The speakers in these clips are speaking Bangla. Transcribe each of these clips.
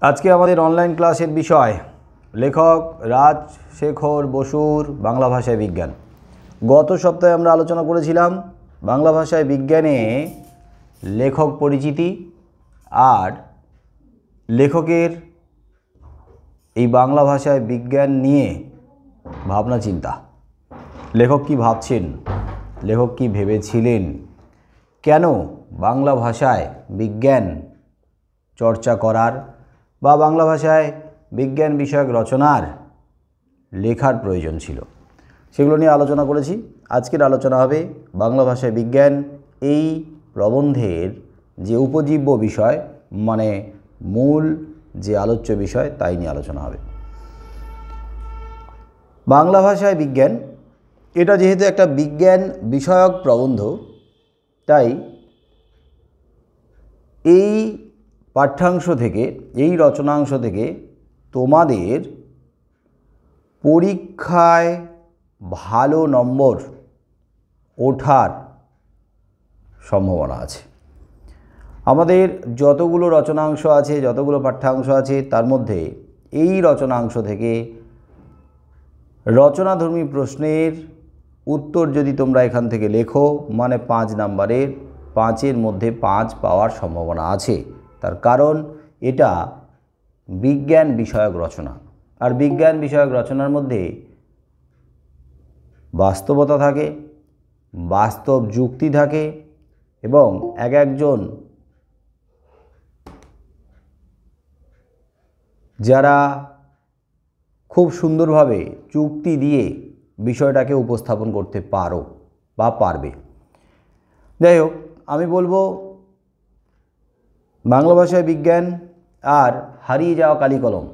আজকে আমাদের অনলাইন ক্লাসের বিষয় লেখক রাজশেখর বসুর বাংলা ভাষায় বিজ্ঞান। গত সপ্তাহে আমরা আলোচনা করেছিলাম বাংলা ভাষায় বিজ্ঞানে লেখক পরিচিতি আর লেখকের এই বাংলা ভাষায় বিজ্ঞান নিয়ে ভাবনা চিন্তা। লেখক কি ভাবছেন, লেখক কি ভেবেছিলেন, কেন বাংলা ভাষায় বিজ্ঞান চর্চা করার বা বাংলা ভাষায় বিজ্ঞান বিষয়ক রচনার লেখার প্রয়োজন ছিল, সেগুলো নিয়ে আলোচনা করেছি। আজকের আলোচনা হবে বাংলা ভাষায় বিজ্ঞান এই প্রবন্ধের যে উপজীব্য বিষয়, মানে মূল যে আলোচ্য বিষয়, তাই নিয়ে আলোচনা হবে। বাংলা ভাষায় বিজ্ঞান এটা যেহেতু একটা বিজ্ঞান বিষয়ক প্রবন্ধ, তাই এই পাঠ্যাংশ থেকে, এই রচনাংশ থেকে তোমাদের পরীক্ষায় ভালো নম্বর ওঠার সম্ভাবনা আছে। আমাদের যতগুলো রচনাংশ আছে, যতগুলো পাঠ্যাংশ আছে, তার মধ্যে এই রচনাংশ থেকে রচনাধর্মী প্রশ্নের উত্তর যদি তোমরা এখান থেকে লেখো, মানে 5 নাম্বারের 5-এর মধ্যে 5 পাওয়ার সম্ভাবনা আছে। তার কারণ এটা বিজ্ঞান বিষয়ক রচনা, আর বিজ্ঞান বিষয়ক রচনার মধ্যে বাস্তবতা থাকে, বাস্তব যুক্তি থাকে, এবং একজন যারা খুব সুন্দরভাবে যুক্তি দিয়ে বিষয়টাকে উপস্থাপন করতে পারো বা পারবে। যাই হোক, আমি বলবো বাংলা ভাষায় বিজ্ঞান আর হারিয়ে যাওয়া কালিকলম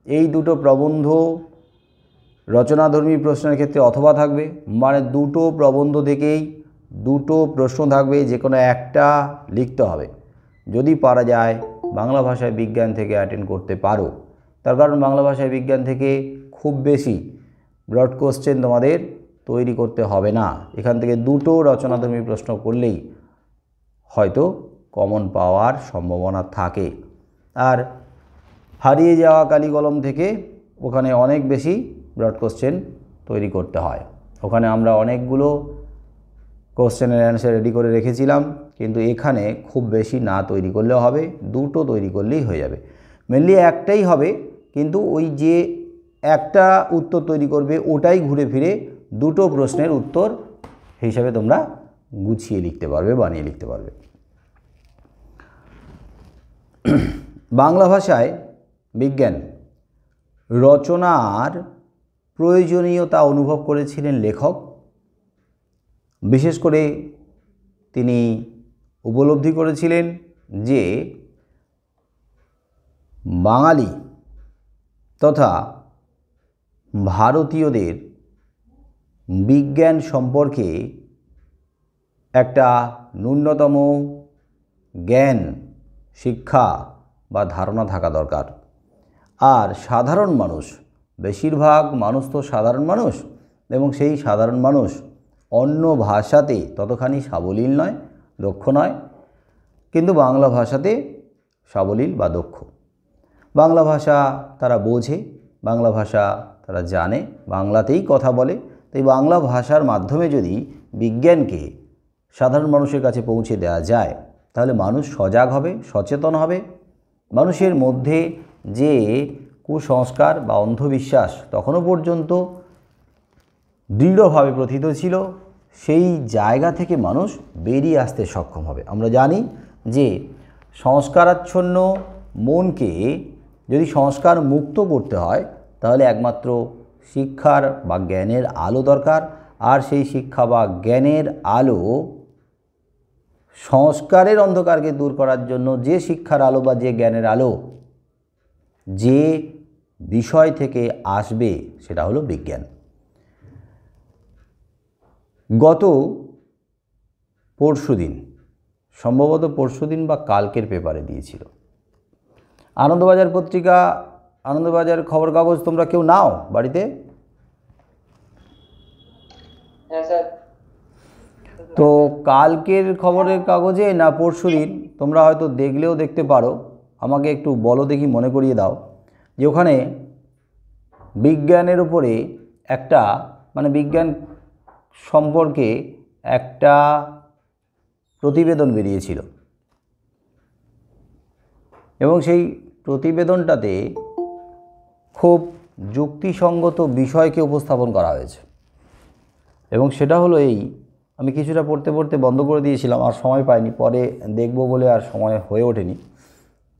এই দুটো প্রবন্ধ রচনাধর্মী প্রশ্নের ক্ষেত্রে অথবা থাকবে, মানে দুটো প্রবন্ধ থেকেই দুটো প্রশ্ন থাকবে, যে কোনো একটা লিখতে হবে। যদি পারা যায় বাংলা ভাষায় বিজ্ঞান থেকে অ্যাটেন্ড করতে পারো, তার কারণ বাংলা ভাষায় বিজ্ঞান থেকে খুব বেশি ব্রড কোশ্চেন তোমাদের তৈরি করতে হবে না। এখান থেকে দুটো রচনাধর্মী প্রশ্ন করলেই হয়তো কমন পাওয়ার সম্ভাবনা থাকে। আর হারিয়ে যাওয়া কালিকলম থেকে ওখানে অনেক বেশি ব্রড কোশ্চেন তৈরি করতে হয়। ওখানে আমরা অনেকগুলো কোশ্চেনের অ্যান্সার রেডি করে রেখেছিলাম, কিন্তু এখানে খুব বেশি না তৈরি করলেও হবে, দুটো তৈরি করলেই হয়ে যাবে। মেনলি একটাই হবে, কিন্তু ওই যে একটা উত্তর তৈরি করবে ওটাই ঘুরে ফিরে দুটো প্রশ্নের উত্তর হিসাবে তোমরা গুছিয়ে লিখতে পারবে, বানিয়ে লিখতে পারবে। বাংলা ভাষায় বিজ্ঞান রচনার প্রয়োজনীয়তা অনুভব করেছিলেন লেখক। বিশেষ করে তিনি উপলব্ধি করেছিলেন যে বাঙালি তথা ভারতীয়দের বিজ্ঞান সম্পর্কে একটা ন্যূনতম জ্ঞান, শিক্ষা বা ধারণা থাকা দরকার। আর সাধারণ মানুষ, বেশিরভাগ মানুষ তো সাধারণ মানুষ, এবং সেই সাধারণ মানুষ অন্য ভাষাতে ততখানি সাবলীল নয়, দক্ষ নয়, কিন্তু বাংলা ভাষাতে সাবলীল বা দক্ষ। বাংলা ভাষা তারা বোঝে, বাংলা ভাষা তারা জানে, বাংলাতেই কথা বলে। তাই বাংলা ভাষার মাধ্যমে যদি বিজ্ঞানকে সাধারণ মানুষের কাছে পৌঁছে দেওয়া যায়, তাহলে মানুষ সজাগ হবে, সচেতন হবে। মানুষের মধ্যে যে কুসংস্কার বা অন্ধবিশ্বাস তখনও পর্যন্ত দৃঢ়ভাবে প্রথিত ছিল, সেই জায়গা থেকে মানুষ বেরিয়ে আসতে সক্ষম হবে। আমরা জানি যে সংস্কারাচ্ছন্ন মনকে যদি সংস্কার মুক্ত করতে হয়, তাহলে একমাত্র শিক্ষার বা জ্ঞানের আলো দরকার। আর সেই শিক্ষা বা জ্ঞানের আলো সংস্কারের অন্ধকারকে দূর করার জন্য যে শিক্ষার আলো বা যে জ্ঞানের আলো যে বিষয় থেকে আসবে, সেটা হলো বিজ্ঞান। গত পরশুদিন, সম্ভবত পরশুদিন বা কালকের পেপারে দিয়েছিল, আনন্দবাজার পত্রিকা, আনন্দবাজার খবর কাগজ তোমরা কেউ নাও বাড়িতে? হ্যাঁ স্যার। তো কালকের খবরের কাগজে না পরশুদিন, তোমরা হয়তো দেখলেও দেখতে পারো, আমাকে একটু বলো দেখি, মনে করিয়ে দাও যে ওখানে বিজ্ঞানের উপরে একটা মানে বিজ্ঞান সম্পর্কে একটা প্রতিবেদন বেরিয়েছিল এবং সেই প্রতিবেদনটাতে খুব যুক্তিসঙ্গত বিষয়কে উপস্থাপন করা হয়েছে এবং সেটা হলো এই, আমি কিছুটা পড়তে পড়তে বন্ধ করে দিয়েছিলাম, আর সময় পাইনি, পরে দেখব বলে আর সময় হয়ে ওঠেনি।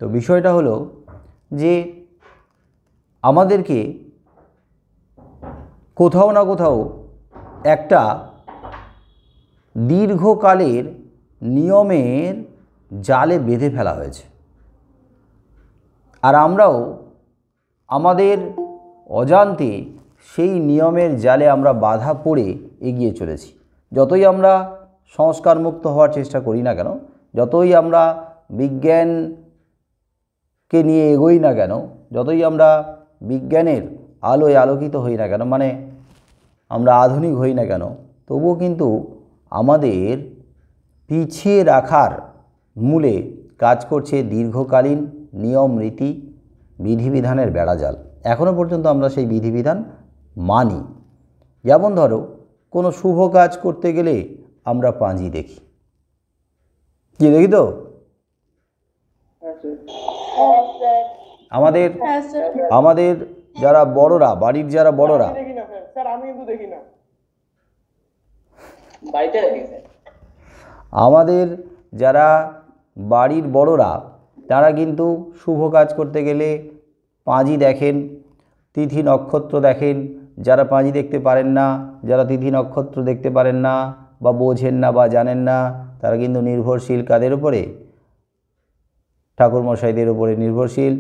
তো বিষয়টা হলো যে আমাদেরকে কোথাও না কোথাও একটা দীর্ঘকালের নিয়মের জালে বেঁধে ফেলা হয়েছে, আর আমরাও আমাদের অজান্তে সেই নিয়মের জালে আমরা বাধা পড়ে এগিয়ে চলেছি। যতই আমরা সংস্কারমুক্ত হওয়ার চেষ্টা করি না কেন, যতই আমরা বিজ্ঞানকে নিয়ে এগোই না কেন, যতই আমরা বিজ্ঞানের আলোয় আলোকিত হই না কেন, মানে আমরা আধুনিক হই না কেন, তবুও কিন্তু আমাদের পিছিয়ে রাখার মূলে কাজ করছে দীর্ঘকালীন নিয়ম রীতি বিধিবিধানের বেড়াজাল। এখনও পর্যন্ত আমরা সেই বিধিবিধান মানি। যেমন ধরো কোনো শুভ কাজ করতে গেলে আমরা পাঁজি দেখি, কি দেখি তো আমাদের আমাদের যারা বড়রা, বাড়ির যারা বড়রা, আমাদের যারা বাড়ির বড়রা তারা কিন্তু শুভ কাজ করতে গেলে পাঁজি দেখেন, তিথি নক্ষত্র দেখেন। যারা পাঁজি দেখতে পারেন না, যারা তিথি নক্ষত্র দেখতে পারেন না বা বোঝেন না বা জানেন না, তারা কিন্তু নির্ভরশীল কাদের উপরে? ঠাকুরমশাইদের উপরে নির্ভরশীল,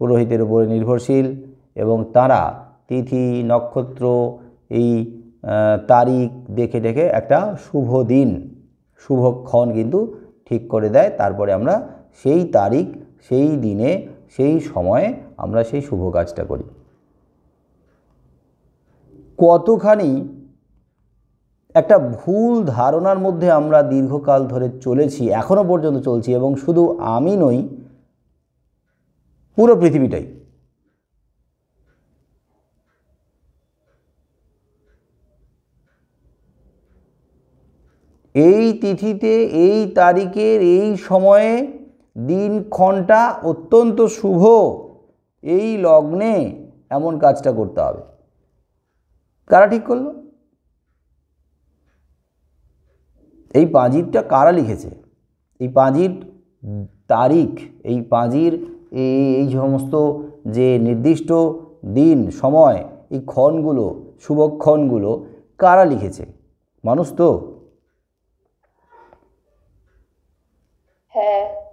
পুরোহিতের উপরে নির্ভরশীল, এবং তারা তিথি নক্ষত্র এই তারিখ দেখে দেখে একটা শুভ দিন শুভক্ষণ কিন্তু ঠিক করে দেয়। তারপরে আমরা সেই তারিখ, সেই দিনে, সেই সময়ে আমরা সেই শুভ কাজটা করি। কতখানি একটা ভুল ধারণার মধ্যে আমরা দীর্ঘকাল ধরে চলেছি, এখনও পর্যন্ত চলছি, এবং শুধু আমি নই, পুরো পৃথিবীটাই। এই তিথিতে, এই তারিখের, এই সময়ে, দিনক্ষণটা অত্যন্ত শুভ, এই লগ্নে এমন কাজটা করতে হবে। কারা ঠিক করলো? এই পাঁজিরটা কারা লিখেছে? এই পাঁজির তারিখ, এই পাঁজির এই সমস্ত যে নির্দিষ্ট দিন সময়, এই ক্ষণগুলো, শুভক্ষণগুলো কারা লিখেছে? মানুষ তো।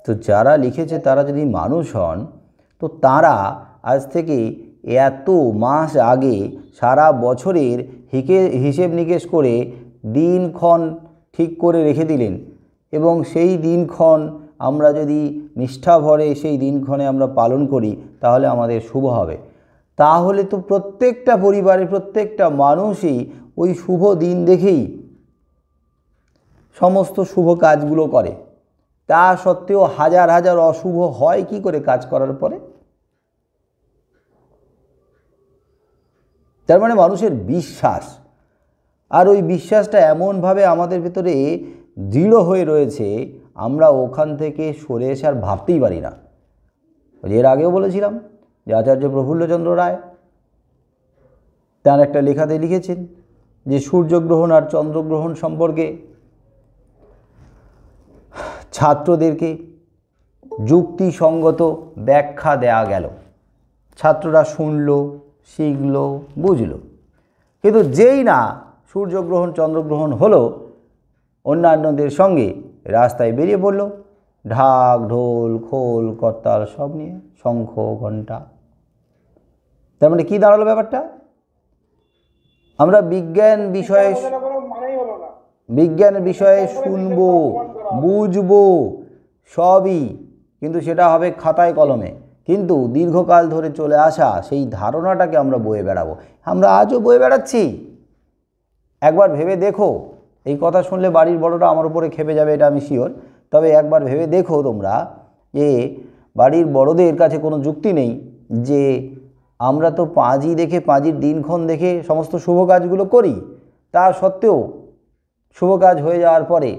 তো যারা লিখেছে তারা যদি মানুষ হন, তো তারা আজ থেকে এত মাস আগে সারা বছরের হিসেব নিকেশ করে দিনক্ষণ ঠিক করে রেখে দিলেন, এবং সেই দিনক্ষণ আমরা যদি নিষ্ঠা ভরে সেই দিনক্ষণে আমরা পালন করি, তাহলে আমাদের শুভ হবে। তাহলে তো প্রত্যেকটা পরিবারে প্রত্যেকটা মানুষই ওই শুভ দিন দেখেই সমস্ত শুভ কাজগুলো করে। তা সত্ত্বেও হাজার হাজার অশুভ হয় কি করে কাজ করার পরে? তার মানে মানুষের বিশ্বাস, আর ওই বিশ্বাসটা এমনভাবে আমাদের ভেতরে দৃঢ় হয়ে রয়েছে, আমরা ওখান থেকে সরে এসে আর ভাবতেই পারি না। এর আগেও বলেছিলাম যে আচার্য প্রফুল্লচন্দ্র রায় তার একটা লেখাতে লিখেছেন যে সূর্যগ্রহণ আর চন্দ্রগ্রহণ সম্পর্কে ছাত্রদেরকে যুক্তিসঙ্গত ব্যাখ্যা দেয়া গেল। ছাত্ররা শুনল, শিখল, বুঝল, কিন্তু যেই না সূর্যগ্রহণ চন্দ্রগ্রহণ হলো, অন্যান্যদের সঙ্গে রাস্তায় বেরিয়ে পড়ল, ঢাক ঢোল খোল করতাল সব নিয়ে, শঙ্খ ঘণ্টা। তার মানে কী দাঁড়ালো ব্যাপারটা? আমরা বিজ্ঞানের বিষয়ে শুনবো, বুঝবো সবই, কিন্তু সেটা হবে খাতায় কলমে, কিন্তু দীর্ঘকাল ধরে চলে আসা সেই ধারণাটাকে আমরা বয়ে বেড়াবো। আমরা আজও বয়ে বেড়াচ্ছি। একবার ভেবে দেখো, এই কথা শুনলে বাড়ির বড়রা আমার উপরে খেপে যাবে, এটা আমি শিওর, তবে একবার ভেবে দেখো তোমরা যে বাড়ির বড়দের কাছে কোনো যুক্তি নেই যে আমরা তো পাঁজি দেখে, পাঁজির দিনক্ষণ দেখে সমস্ত শুভ কাজগুলো করি, তা সত্ত্বেও শুভ কাজ হয়ে যাওয়ার পরে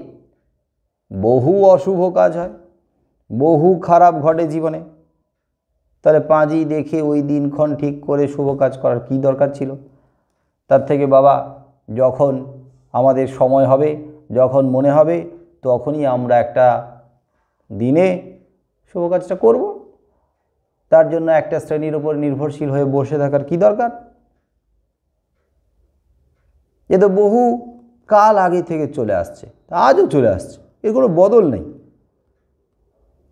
বহু অশুভ কাজ হয়, বহু খারাপ ঘটে জীবনে। তাহলে পাঁজি দেখে ওই দিনক্ষণ ঠিক করে শুভ কাজ করার কী দরকার ছিল? তার থেকে বাবা যখন আমাদের সময় হবে, যখন মনে হবে, তখনই আমরা একটা দিনে শুভ কাজটা করব। তার জন্য একটা শ্রেণীর উপর নির্ভরশীল হয়ে বসে থাকার কি দরকার? এ তো বহু কাল আগে থেকে চলে আসছে, আজও চলে আসছে, এর কোনো বদল নেই।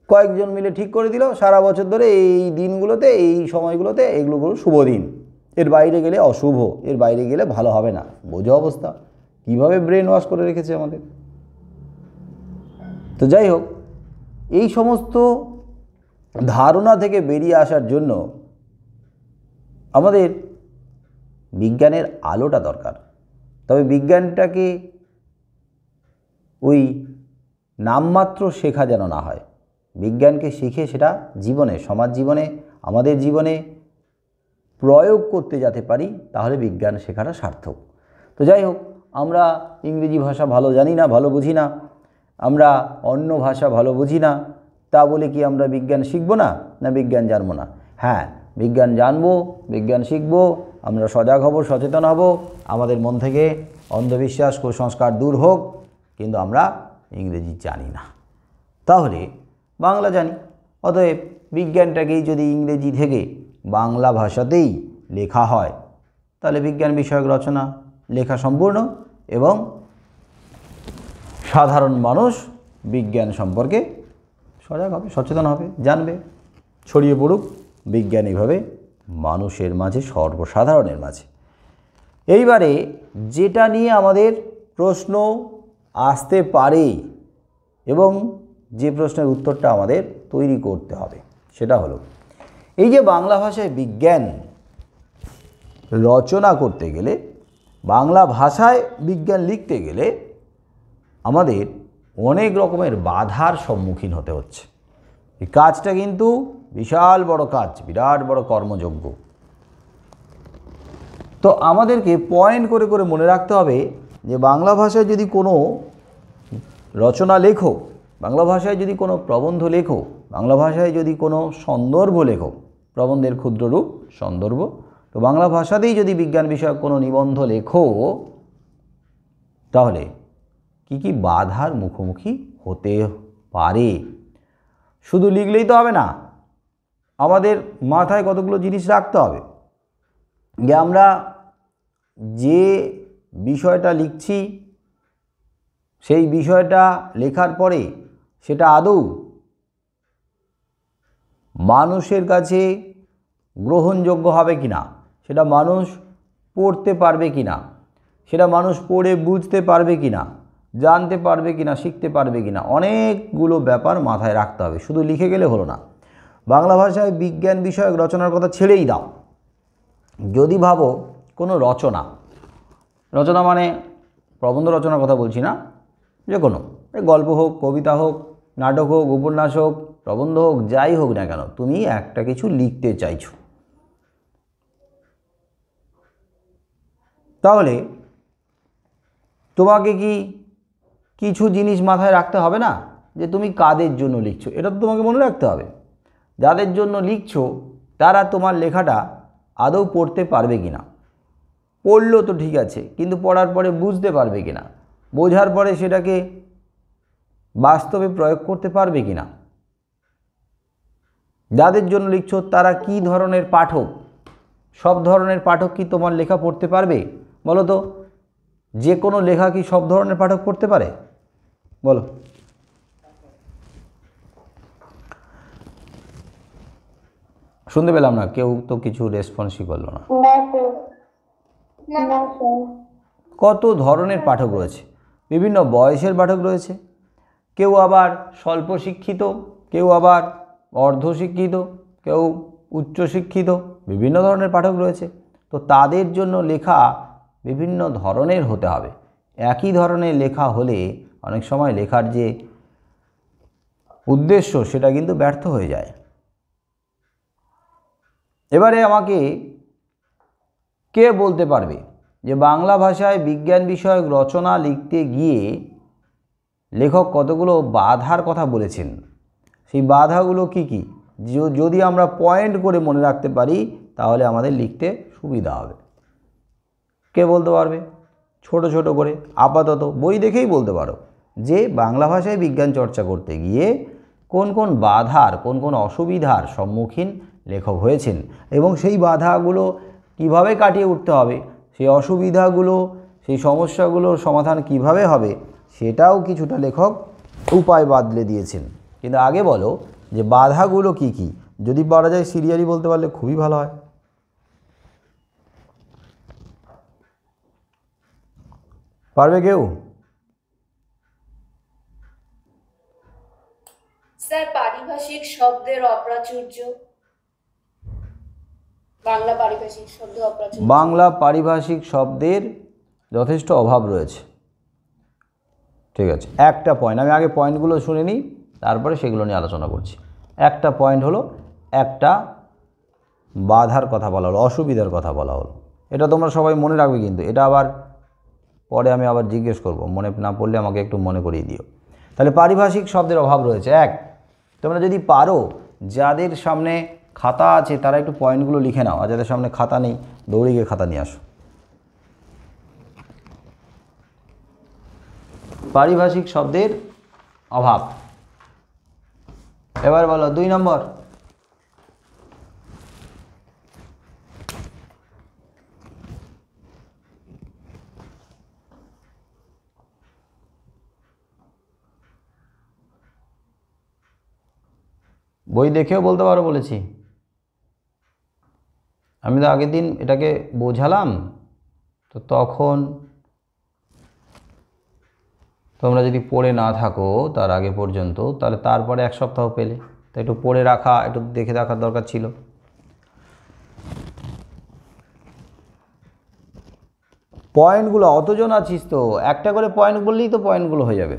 কয়েকজন মিলে ঠিক করে দিল সারা বছর ধরে এই দিনগুলোতে, এই সময়গুলোতে এগুলো শুভ দিন, এর বাইরে গেলে অশুভ, এর বাইরে গেলে ভালো হবে না। বোঝো অবস্থা, কীভাবে ব্রেন ওয়াশ করে রেখেছে আমাদের। তো যাই হোক, এই সমস্ত ধারণা থেকে বেরিয়ে আসার জন্য আমাদের বিজ্ঞানের আলোটা দরকার। তবে বিজ্ঞানটাকে ওই নামমাত্র শেখা যেন না হয়। বিজ্ঞানকে শিখে সেটা জীবনে, সমাজ জীবনে, আমাদের জীবনে প্রয়োগ করতে যাতে পারি, তাহলে বিজ্ঞান শেখাটা সার্থক। তো যাই হোক, আমরা ইংরেজি ভাষা ভালো জানি না, ভালো বুঝি না, আমরা অন্য ভাষা ভালো বুঝি না, তা বলে কি আমরা বিজ্ঞান শিখব না? না বিজ্ঞান জানবো না? হ্যাঁ, বিজ্ঞান জানবো, বিজ্ঞান শিখব, আমরা সজাগ হব, সচেতন হব, আমাদের মন থেকে অন্ধবিশ্বাস, কুসংস্কার দূর হোক, কিন্তু আমরা ইংরেজি জানি না। তাহলে বাংলা জানি, অতএব বিজ্ঞানটাকেই যদি ইংরেজি থেকে বাংলা ভাষাতেই লেখা হয়, তাহলে বিজ্ঞান বিষয়ক রচনা লেখা সম্পূর্ণ, এবং সাধারণ মানুষ বিজ্ঞান সম্পর্কে সজাগ হবে, সচেতন হবে, জানবে, ছড়িয়ে পড়ুক বিজ্ঞান এইভাবে মানুষের মাঝে, সর্বসাধারণের মাঝে। এইবারে যেটা নিয়ে আমাদের প্রশ্ন আসতে পারে এবং যে প্রশ্নের উত্তরটা আমাদের তৈরি করতে হবে, সেটা হলো এই যে বাংলা ভাষায় বিজ্ঞান রচনা করতে গেলে, বাংলা ভাষায় বিজ্ঞান লিখতে গেলে আমাদের অনেক রকমের বাধার সম্মুখীন হতে হচ্ছে। এই কাজটা কিন্তু বিশাল বড় কাজ, বিরাট বড় কর্মযজ্ঞ। তো আমাদেরকে পয়েন্ট করে করে মনে রাখতে হবে যে বাংলা ভাষায় যদি কোনো রচনা লেখো, বাংলা ভাষায় যদি কোনো প্রবন্ধ লেখো, বাংলা ভাষায় যদি কোনো সন্দর্ভ লেখো, প্রবন্ধের ক্ষুদ্র রূপ সন্দর্ভ, তো বাংলা ভাষাতেই যদি বিজ্ঞান বিষয়ক কোনো নিবন্ধ লেখো, তাহলে কি কি বাধার মুখোমুখি হতে পারে? শুধু লিখলেই তো হবে না, আমাদের মাথায় কতগুলো জিনিস রাখতে হবে যে আমরা যে বিষয়টা লিখছি, সেই বিষয়টা লেখার পরে সেটা আদৌ মানুষের কাছে গ্রহণযোগ্য হবে কিনা, সেটা মানুষ পড়তে পারবে কিনা, সেটা মানুষ পড়ে বুঝতে পারবে কিনা, জানতে পারবে কিনা, শিখতে পারবে কিনা, অনেকগুলো ব্যাপার মাথায় রাখতে হবে। শুধু লিখে গেলে হলো না। বাংলা ভাষায় বিজ্ঞান বিষয়ক রচনার কথা ছেড়েই দাও, যদি ভাবো কোনো রচনা, রচনা মানে প্রবন্ধ রচনার কথা বলছি না, যে কোনো গল্প হোক, কবিতা হোক, নাটক হোক, উপন্যাস হোক, প্রবন্ধ হোক, যাই হোক না কেন, তুমি একটা কিছু লিখতে চাইছো, তাহলে তোমাকে কি কিছু জিনিস মাথায় রাখতে হবে না? যে তুমি কাদের জন্য লিখছো, এটা তো তোমাকে মনে রাখতে হবে। যাদের জন্য লিখছো তারা তোমার লেখাটা আদৌ পড়তে পারবে কিনা, পড়লো তো ঠিক আছে, কিন্তু পড়ার পরে বুঝতে পারবে কিনা, বোঝার পরে সেটাকে বাস্তবে প্রয়োগ করতে পারবে কিনা, যাদের জন্য লিখছো তারা কি ধরনের পাঠক, সব ধরনের পাঠক কি তোমার লেখা পড়তে পারবে? বলো তো, যে কোনো লেখা কি সব ধরনের পাঠক পড়তে পারে? বলো। শুনতে পেলাম না, কেউ তো কিছু রেসপন্সই করলো না। কত ধরনের পাঠক রয়েছে, বিভিন্ন বয়সের পাঠক রয়েছে, কেউ আবার স্বল্প শিক্ষিত, কেউ আবার অর্ধশিক্ষিত, কেউ উচ্চশিক্ষিত, বিভিন্ন ধরনের পাঠক রয়েছে। তো তাদের জন্য লেখা বিভিন্ন ধরনের হতে হবে। একই ধরনের লেখা হলে অনেক সময় লেখার যে উদ্দেশ্য সেটা কিন্তু ব্যর্থ হয়ে যায়। এবারে আমাকে কে বলতে পারবে যে বাংলা ভাষায় বিজ্ঞান বিষয়ক রচনা লিখতে গিয়ে লেখক কতগুলো বাধার কথা বলেছেন, সেই বাধাগুলো কি কি? যদি আমরা পয়েন্ট করে মনে রাখতে পারি তাহলে আমাদের লিখতে সুবিধা হবে। কে বলতে পারবে? ছোট ছোট করে আপাতত বই দেখেই বলতে পারো যে বাংলা ভাষায় বিজ্ঞান চর্চা করতে গিয়ে কোন কোন বাধার, কোন কোন অসুবিধার সম্মুখীন লেখক হয়েছেন এবং সেই বাধাগুলো কিভাবে কাটিয়ে উঠতে হবে, সেই অসুবিধাগুলো, সেই সমস্যাগুলোর সমাধান কিভাবে হবে, সেটাও কিছুটা লেখক উপায় বাতলে দিয়েছেন। কিন্তু আগে বলো যে বাধাগুলো কি কি, যদি পারা যায় সিরিয়ালি বলতে পারলে খুবই ভালো হয়। পারবে কেউ? স্যার, পারিভাষিক শব্দের অপ্রাচুর্য, বাংলা পারিভাষিক শব্দ অপ্রাচুর্য। বাংলা পারিভাষিক শব্দের যথেষ্ট অভাব রয়েছে। ঠিক আছে, একটা পয়েন্ট, আমি আগে পয়েন্টগুলো শুনে নিই, তারপরে সেগুলো নিয়ে আলোচনা করছি। একটা পয়েন্ট হলো, একটা বাধার কথা বলা হলো, অসুবিধার কথা বলা হলো। এটা তোমরা সবাই মনে রাখবে, কিন্তু এটা আবার পরে আমি আবার জিজ্ঞেস করব, মনে না পড়লে আমাকে একটু মনে করিয়ে দিও। তাহলে পারিভাষিক শব্দের অভাব রয়েছে। এক, তোমরা যদি পারো, যাদের সামনে খাতা আছে তারা একটু পয়েন্টগুলো লিখে নাও, আর যাদের সামনে খাতা নেই দৌড়ে গিয়ে খাতা নিয়ে আসো। পারিভাষিক শব্দের অভাব। এবার বলো 2 নম্বর। বই দেখেও বলতে পারো বলেছি, আমি তো আগের দিন এটাকে বোঝালাম, তো তখন তোমরা যদি পড়ে না থাকো তার আগে পর্যন্ত, তাহলে তারপরে 1 সপ্তাহ পেলে, তো একটু পড়ে রাখা, একটু দেখে রাখার দরকার ছিল। পয়েন্টগুলো অতজন আছিস তো, একটা করে পয়েন্ট বললেই তো পয়েন্টগুলো হয়ে যাবে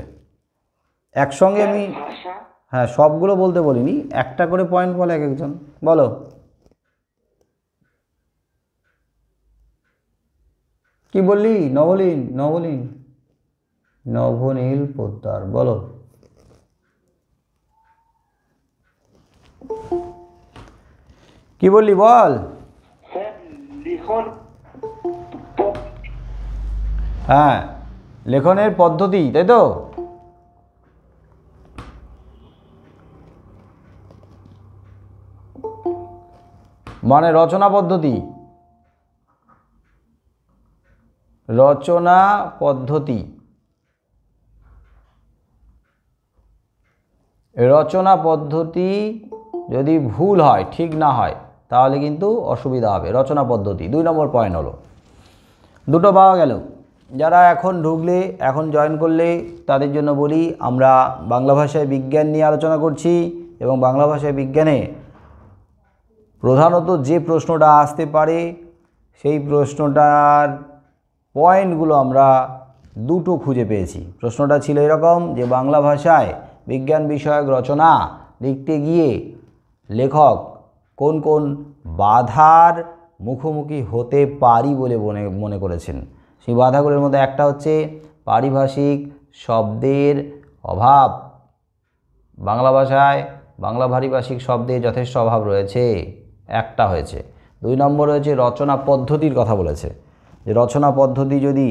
একসঙ্গে। আমি হ্যাঁ সবগুলো বলতে বলিনি, একটা করে পয়েন্ট বলে এক একজন। বলো কি বললি? নবলীন, নবলীন, নবনীল পোদ্দার, বলো কি বললি বল। হ্যাঁ, লেখনের পদ্ধতি, তাই তো? মানে রচনা পদ্ধতি, রচনা পদ্ধতি, রচনা পদ্ধতি যদি ভুল হয়, ঠিক না হয়, তাহলে কিন্তু অসুবিধা হবে। রচনা পদ্ধতি 2 নম্বর পয়েন্ট হলো। দুটো পাওয়া গেল। যারা এখন ঢুকলে, এখন জয়েন করলে, তাদের জন্য বলি, আমরা বাংলা ভাষায় বিজ্ঞান নিয়ে আলোচনা করছি এবং বাংলা ভাষায় বিজ্ঞানে প্রধানত যে প্রশ্নটা আসতে পারে সেই প্রশ্নটার পয়েন্টগুলো আমরা দুটো খুঁজে পেয়েছি। প্রশ্নটা ছিল এরকম যে বাংলা ভাষায় বিজ্ঞান বিষয়ক রচনা লিখতে গিয়ে লেখক কোন কোন বাধার মুখোমুখি হতে পারি বলে মনে করেছেন। সেই বাধাগুলোর মধ্যে একটা হচ্ছে পারিভাষিক শব্দের অভাব। বাংলা ভাষায় বাংলা পারিভাষিক শব্দের যথেষ্ট অভাব রয়েছে, একটা হয়েছে। 2 নম্বর হয়েছে রচনা পদ্ধতির কথা বলেছে, যে রচনা পদ্ধতি যদি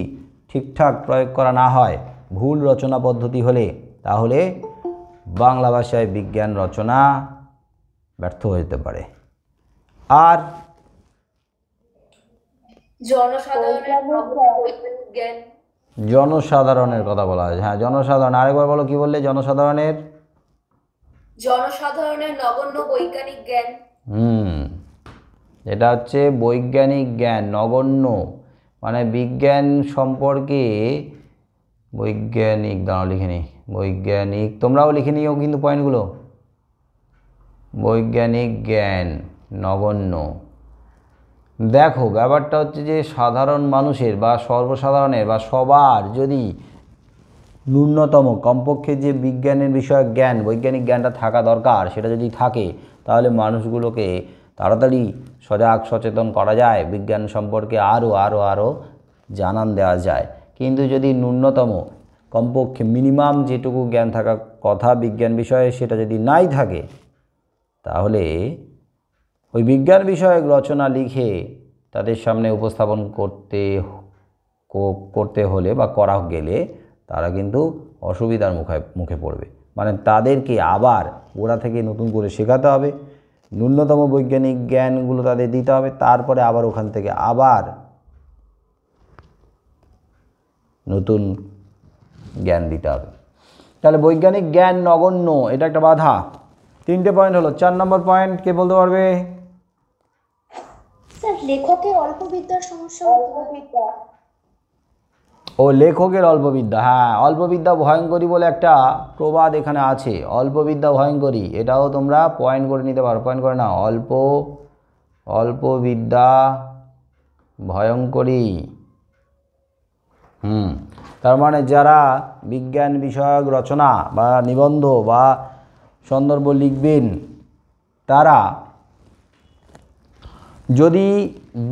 ঠিকঠাক প্রয়োগ করা না হয়, ভুল রচনা পদ্ধতি হলে, তাহলে বাংলা ভাষায় বিজ্ঞান রচনা ব্যর্থ হয়ে যেতে পারে। আর জনসাধারণের কথা বলা হয়। হ্যাঁ, জনসাধারণ, আরেকবার বলো কি বললে? জনসাধারণের নগণ্য বৈজ্ঞানিক জ্ঞান। এটা হচ্ছে বৈজ্ঞানিক জ্ঞান, নগণ্য মানে বিজ্ঞান সম্পর্কে বৈজ্ঞানিক, দাঁড়াও লিখে নিই, বৈজ্ঞানিক, তোমরাও লিখে নিও কিন্তু পয়েন্টগুলো। বৈজ্ঞানিক জ্ঞান নগণ্য। দেখো ব্যাপারটা হচ্ছে যে সাধারণ মানুষের বা সর্বসাধারণের বা সবার যদি ন্যূনতম কমপক্ষে যে বিজ্ঞানের বিষয়ক জ্ঞান, বৈজ্ঞানিক জ্ঞানটা থাকা দরকার, সেটা যদি থাকে, তাহলে মানুষগুলোকে তাড়াতাড়ি সজাগ সচেতন করা যায়, বিজ্ঞান সম্পর্কে আরও জানান দেওয়া যায়। কিন্তু যদি ন্যূনতম কমপক্ষে মিনিমাম যেটুকু জ্ঞান থাকা কথা বিজ্ঞান বিষয়ে সেটা যদি নাই থাকে, তাহলে ওই বিজ্ঞান বিষয়ক রচনা লিখে তাদের সামনে উপস্থাপন করতে হলে বা করা গেলে তারা কিন্তু অসুবিধার মুখে পড়বে। মানে তাদেরকে আবার গোড়া থেকে নতুন করে শেখাতে হবে, ন্যূনতম বৈজ্ঞানিক জ্ঞানগুলো তাদের দিতে হবে, তারপরে আবার ওখান থেকে আবার নতুন জ্ঞান দিতে হবে। তাহলে বৈজ্ঞানিক জ্ঞান নগণ্য, এটা একটা বাধা। 3টে পয়েন্ট হলো। 4 নম্বর পয়েন্ট কে বলতে পারবে? স্যার লেখকের অল্পবিদ্যার সমস্যা। ও লেখকের অল্পবিদ্যা, হ্যাঁ, অল্পবিদ্যা ভয়ঙ্করী বলে একটা প্রবাদ এখানে আছে। অল্পবিদ্যা ভয়ঙ্করী, এটাও তোমরা পয়েন্ট করে নিতে পারো। পয়েন্ট করে না, অল্পবিদ্যা ভয়ঙ্করী। তার মানে যারা বিজ্ঞান বিষয়ক রচনা বা নিবন্ধ বা সন্দর্ভ লিখবেন, তারা যদি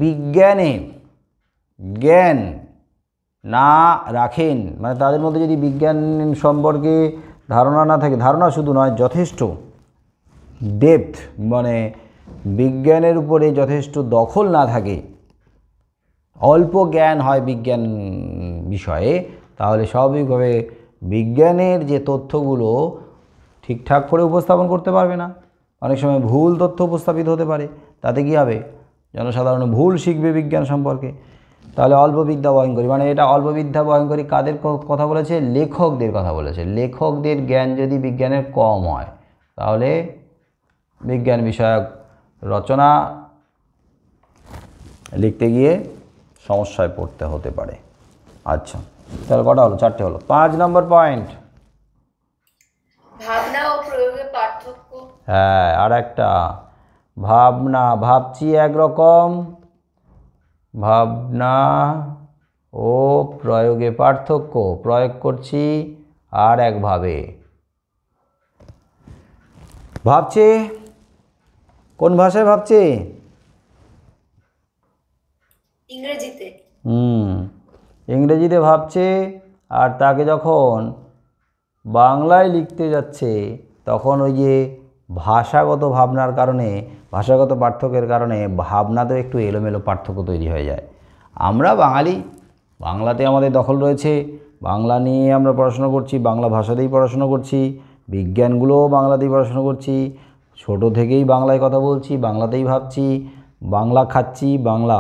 বিজ্ঞানে জ্ঞান না রাখেন, মানে তাদের মধ্যে যদি বিজ্ঞান সম্পর্কে ধারণা না থাকে, ধারণা শুধু নয়, যথেষ্ট ডেপথ মানে বিজ্ঞানের উপরে যথেষ্ট দখল না থাকে, অল্প জ্ঞান হয় বিজ্ঞান বিষয়ে, তাহলে স্বাভাবিকভাবে বিজ্ঞানের যে তথ্যগুলো ঠিকঠাক করে উপস্থাপন করতে পারবে না। অনেক সময় ভুল তথ্য উপস্থাপিত হতে পারে, তাতে কী হবে? জনসাধারণ ভুল শিখবে বিজ্ঞান সম্পর্কে। তাহলে অল্পবিদ্যা ভয়ঙ্করী, মানে এটা অল্পবিদ্যা ভয়ঙ্করী কাদের কথা বলেছে? লেখকদের কথা বলেছে। লেখকদের জ্ঞান যদি বিজ্ঞানের কম হয়, তাহলে বিজ্ঞান বিষয়ক রচনা লিখতে গিয়ে সমস্যায় পড়তে হতে পারে। আচ্ছা, তাহলে কটা হলো? 4টে হলো। 5 নম্বর পয়েন্ট, ভাবনা ও প্রয়োগের পার্থক্য। হ্যাঁ, আর একটা ভাবনা, ভাবছি একরকম, ভাবনা ও প্রয়োগে পার্থক্য, প্রয়োগ করছি আর একভাবে। ভাবছে কোন ভাষায় ভাবছে? ইংরেজিতে। ইংরেজিতে ভাবছে, আর তাকে যখন বাংলায় লিখতে যাচ্ছে তখন ওই যে ভাষাগত ভাবনার কারণে, ভাষাগত পার্থক্যের কারণে ভাবনাতেও একটু এলোমেলো পার্থক্য তৈরি হয়ে যায়। আমরা বাঙালি, বাংলাতে আমাদের দখল রয়েছে, বাংলা নিয়ে আমরা পড়াশোনা করছি, বাংলা ভাষাতেই পড়াশোনা করছি, বিজ্ঞানগুলোও বাংলাতেই পড়াশোনা করছি, ছোট থেকেই বাংলায় কথা বলছি, বাংলাতেই ভাবছি, বাংলা খাচ্ছি, বাংলা,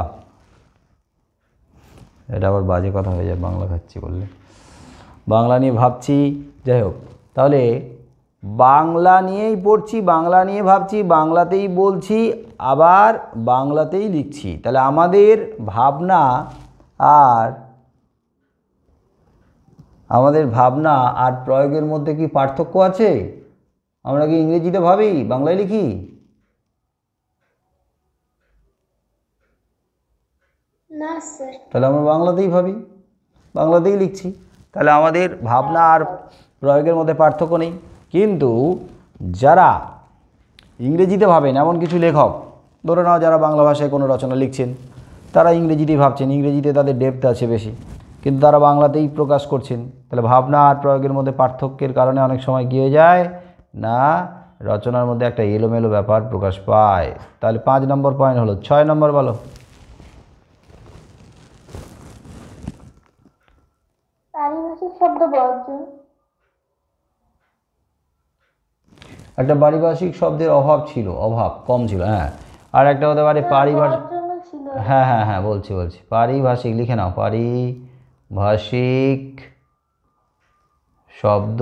এটা আবার বাজে কথা হয়ে যায় বাংলা খাচ্ছি বললে, বাংলা নিয়ে ভাবছি। যাই হোক, তাহলে বাংলা নিয়েই পড়ছি, বাংলা নিয়ে ভাবছি, বাংলাতেই বলছি, আবার বাংলাতেই লিখছি। তাহলে আমাদের ভাবনা আর প্রয়োগের মধ্যে কি পার্থক্য আছে? আমরা কি ইংরেজিতে ভাবি, বাংলায় লিখি? না স্যার। তাহলে আমরা বাংলাতেই ভাবি, বাংলাতেই লিখছি। তাহলে আমাদের ভাবনা আর প্রয়োগের মধ্যে পার্থক্য নেই। কিন্তু যারা ইংরেজিতে ভাবেন, এমন কিছু লেখক, ধরে নাও যারা বাংলা ভাষায় কোনো রচনা লিখছেন, তারা ইংরেজিতেই ভাবছেন, ইংরেজিতে তাদের ডেপথ আছে বেশি, কিন্তু তারা বাংলাতেই প্রকাশ করছেন। তাহলে ভাবনা আর প্রয়োগের মধ্যে পার্থক্যের কারণে অনেক সময় কী হয়ে যায় না, রচনার মধ্যে একটা এলোমেলো ব্যাপার প্রকাশ পায়। তাহলে 5 নম্বর পয়েন্ট হলো। 6 নম্বর বলো। পারিভাষিক শব্দ বর্জন। একটা পারিভাষিক শব্দের অভাব ছিল, কম ছিল, হ্যাঁ। আর একটা হতে পারে পারিভাষিক, হ্যাঁ বলছি পারিভাষিক, লিখে নাও, পারিভাষিক শব্দ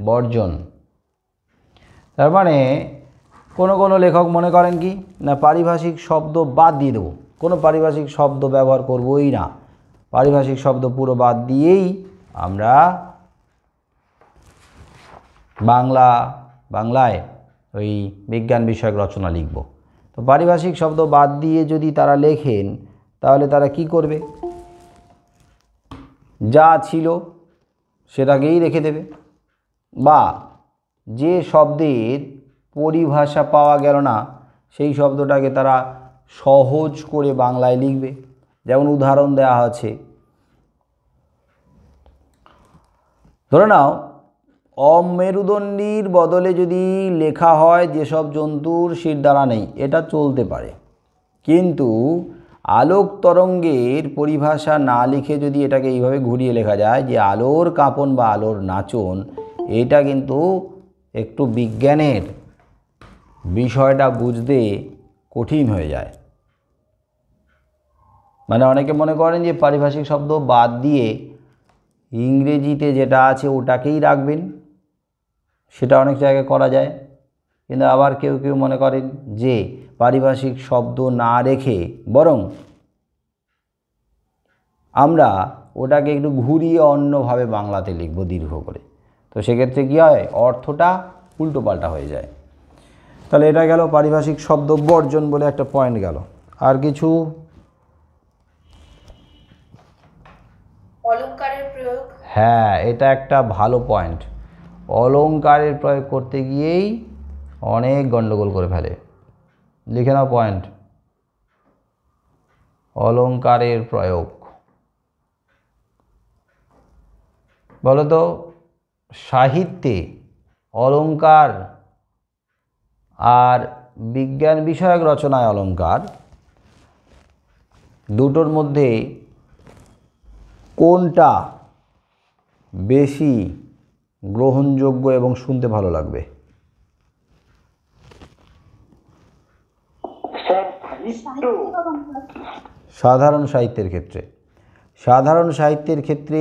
বর্জন। তার মানে কোনো লেখক মনে করেন কি না, পারিভাষিক শব্দ বাদ দিয়ে দেবো, কোনো পারিভাষিক শব্দ ব্যবহার করবই না, পারিভাষিক শব্দ পুরো বাদ দিয়েই আমরা বাংলায় ওই বিজ্ঞান বিষয়ক রচনা লিখব। তো পারিভাষিক শব্দ বাদ দিয়ে যদি তারা লেখেন, তাহলে তারা কি করবে? যা ছিল সেটাকেই রেখে দেবে, বা যে শব্দের পরিভাষা পাওয়া গেল না সেই শব্দটাকে তারা সহজ করে বাংলায় লিখবে। যেমন উদাহরণ দেওয়া আছে, ধরে নাও অমেরুদণ্ডীর বদলে যদি লেখা হয় যেসব জন্তুর শিরদাঁড়া নেই, এটা চলতে পারে। কিন্তু আলোক তরঙ্গের পরিভাষা না লিখে যদি এটাকে এইভাবে ঘুরিয়ে লেখা যায় যে আলোর কাঁপন বা আলোর নাচন, এটা কিন্তু একটু বিজ্ঞানের বিষয়টা বুঝতে কঠিন হয়ে যায়। মানে অনেকে মনে করেন যে পারিভাষিক শব্দ বাদ দিয়ে ইংরেজিতে যেটা আছে ওটাকেই রাখবেন, সেটা অনেক জায়গায় করা যায়। কিন্তু আবার কেউ কেউ মনে করেন যে পারিভাষিক শব্দ না রেখে বরং আমরা ওটাকে একটু ঘুরিয়ে অন্যভাবে বাংলাতে লিখব দীর্ঘ করে, তো সেক্ষেত্রে কী হয়, অর্থটা উল্টোপাল্টা হয়ে যায়। তাহলে এটা গেল পারিভাষিক শব্দ বর্জন বলে একটা পয়েন্ট গেল। আর কিছু অলংকারের প্রয়োগ। হ্যাঁ, এটা একটা ভালো পয়েন্ট। অলংকারের প্রয়োগ করতে গিয়েই অনেক গণ্ডগোল করে ফেলে। লিখে নাও পয়েন্ট, অলংকারের প্রয়োগ। বলো তো, সাহিত্যে অলংকার আর বিজ্ঞান বিষয়ক রচনায় অলংকার, দুটোর মধ্যে কোনটা বেশি গ্রহণযোগ্য এবং শুনতে ভালো লাগবে? সাধারণ সাহিত্যের ক্ষেত্রে। সাধারণ সাহিত্যের ক্ষেত্রে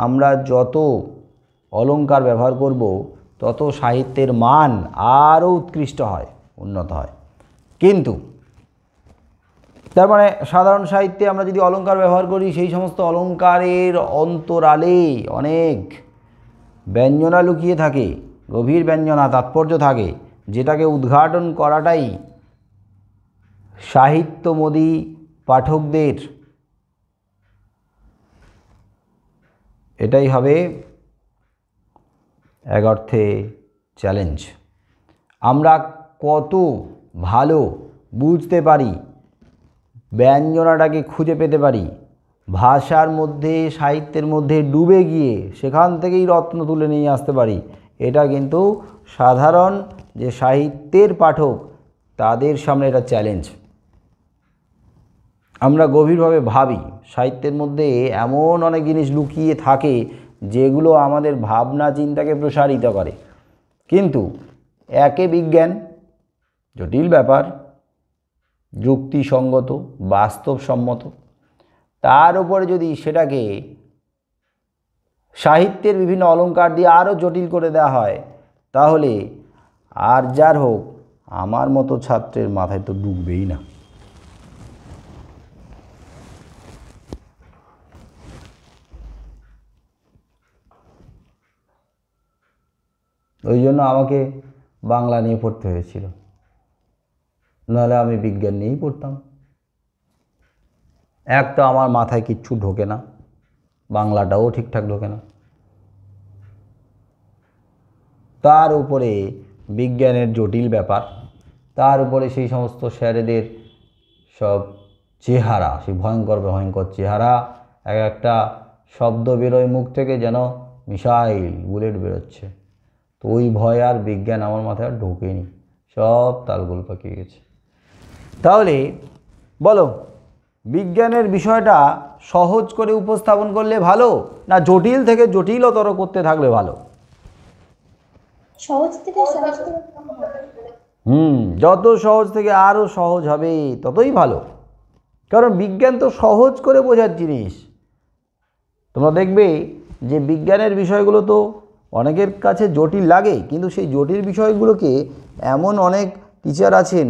আমরা যত অলংকার ব্যবহার করব তত সাহিত্যের মান আরও উৎকৃষ্ট হয়, উন্নত হয়। কিন্তু তার মানে সাধারণ সাহিত্যে আমরা যদি অলংকার ব্যবহার করি, সেই সমস্ত অলংকারের অন্তরালে অনেক ব্যঞ্জনা লুকিয়ে থাকে, গভীর ব্যঞ্জনা, তাৎপর্য থাকে, যেটাকে উদ্ঘাটন করাটাই সাহিত্যমোদী পাঠকদের এটাই হবে এক অর্থে চ্যালেঞ্জ। আমরা কত ভালো বুঝতে পারি, ব্যঞ্জনাটাকে খুঁজে পেতে পারি, ভাষার মধ্যে সাহিত্যের মধ্যে ডুবে গিয়ে সেখান থেকেই রত্ন তুলে নিয়ে আসতে পারি, এটা কিন্তু সাধারণ যে সাহিত্যের পাঠক তাদের সামনে এটা চ্যালেঞ্জ। আমরা গভীরভাবে ভাবি, সাহিত্যের মধ্যে এমন অনেক জিনিস লুকিয়ে থাকে যেগুলো আমাদের ভাবনা চিন্তাকে প্রসারিত করে। কিন্তু একে বিজ্ঞান, জটিল ব্যাপার, যুক্তিসঙ্গত, বাস্তবসম্মত, তার উপরে যদি সেটাকে সাহিত্যের বিভিন্ন অলংকার দিয়ে আরও জটিল করে দেওয়া হয়, তাহলে আর যার হোক আমার মতো ছাত্রের মাথায় তো ঢুকবেই না। ওই জন্য আমাকে বাংলা নিয়ে পড়তে হয়েছিল, নাহলে আমি বিজ্ঞান নিয়েই পড়তাম। এক তো আমার মাথায় কিচ্ছু ঢোকে না, বাংলাটাও ঠিকঠাক ঢোকে না, তার উপরে বিজ্ঞানের জটিল ব্যাপার, তার উপরে সেই সমস্ত স্যারেদের সব চেহারা, সেই ভয়ঙ্কর ভয়ঙ্কর চেহারা, এক একটা শব্দ বেরোয় মুখ থেকে যেন মিসাইল, বুলেট বেরোচ্ছে। তো ওই ভয় আর বিজ্ঞান আমার মাথায় আর ঢোকেনি, সব তালগোল পাকিয়ে গেছে। তাহলে বলো, বিজ্ঞানের বিষয়টা সহজ করে উপস্থাপন করলে ভালো, না জটিল থেকে জটিলতর করতে থাকলে ভালো? সহজ থেকে সহজ করে যত সহজ থেকে আরও সহজ হবে ততই ভালো, কারণ বিজ্ঞান তো সহজ করে বোঝার জিনিস। তোমরা দেখবে যে বিজ্ঞানের বিষয়গুলো তো অনেকের কাছে জটিল লাগে, কিন্তু সেই জটিল বিষয়গুলোকে এমন অনেক টিচার আছেন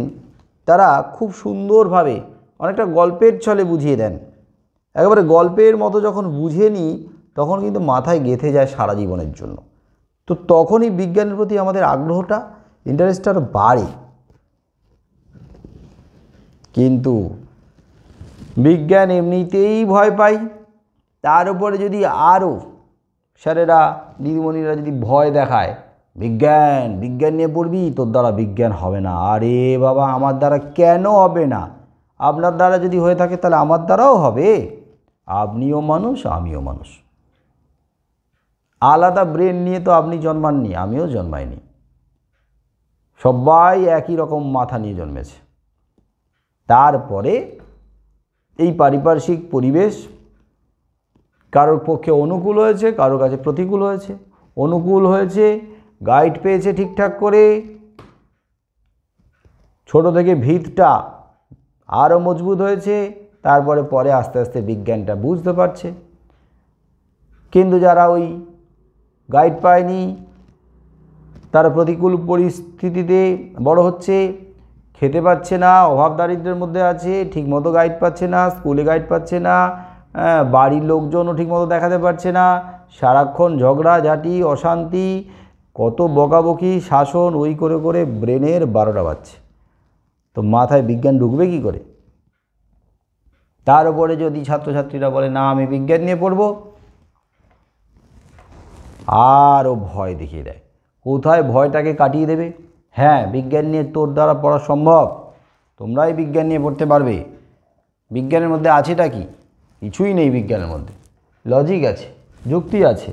তারা খুব সুন্দরভাবে অনেকটা গল্পের ছলে বুঝিয়ে দেন। একেবারে গল্পের মতো যখন বুঝে নিই তখন কিন্তু মাথায় গেঁথে যায় সারা জীবনের জন্য। তো তখনই বিজ্ঞানের প্রতি আমাদের আগ্রহটা, ইন্টারেস্টটা আরও বাড়ে। কিন্তু বিজ্ঞান এমনিতেই ভয় পাই, তার উপরে যদি আরও স্যারেরা দিদিমণিরা যদি ভয় দেখায়, বিজ্ঞান বিজ্ঞান নিয়ে পড়বি, তোর দ্বারা বিজ্ঞান হবে না। আরে বাবা, আমার দ্বারা কেন হবে না? আপনার দ্বারা যদি হয়ে থাকে তাহলে আমার দ্বারাও হবে। আপনিও মানুষ, আমিও মানুষ। আলাদা ব্রেন নিয়ে তো আপনি জন্মাননি, আমিও জন্মাইনি। সবাই একই রকম মাথা নিয়ে জন্মেছে। তারপরে এই পারিপার্শ্বিক পরিবেশ কারোর পক্ষে অনুকূল হয়েছে, কারোর কাছে প্রতিকূল হয়েছে। অনুকূল হয়েছে, গাইড পেয়েছে ঠিকঠাক করে, ছোট থেকে ভিতটা আরও মজবুত হয়েছে, তারপরে পরে আস্তে আস্তে বিজ্ঞানটা বুঝতে পারছে। কিন্তু যারা ওই গাইড পায়নি, তারা প্রতিকূল পরিস্থিতিতে বড় হচ্ছে, খেতে পাচ্ছে না, অভাব দারিদ্র্যের মধ্যে আছে, ঠিকমতো গাইড পাচ্ছে না, স্কুলে গাইড পাচ্ছে না, বাড়ির লোকজনও ঠিকমতো দেখাতে পারছে না, সারাক্ষণ ঝগড়াঝাটি, অশান্তি, কত বকাবকি, শাসন, ওই করে করে ব্রেনের 12টা বাজছে। তো মাথায় বিজ্ঞান ঢুকবে কী করে? তার উপরে যদি ছাত্রছাত্রীরা বলে না আমি বিজ্ঞান নিয়ে পড়ব, আরও ভয় দেখিয়ে দেয়। কোথায় ভয়টাকে কাটিয়ে দেবে? হ্যাঁ, বিজ্ঞান নিয়ে তোর দ্বারা পড়া সম্ভব, তোমরাই বিজ্ঞান নিয়ে পড়তে পারবে। বিজ্ঞানের মধ্যে আছেটা কি? কিছুই নেই বিজ্ঞানের মধ্যে। লজিক আছে, যুক্তি আছে,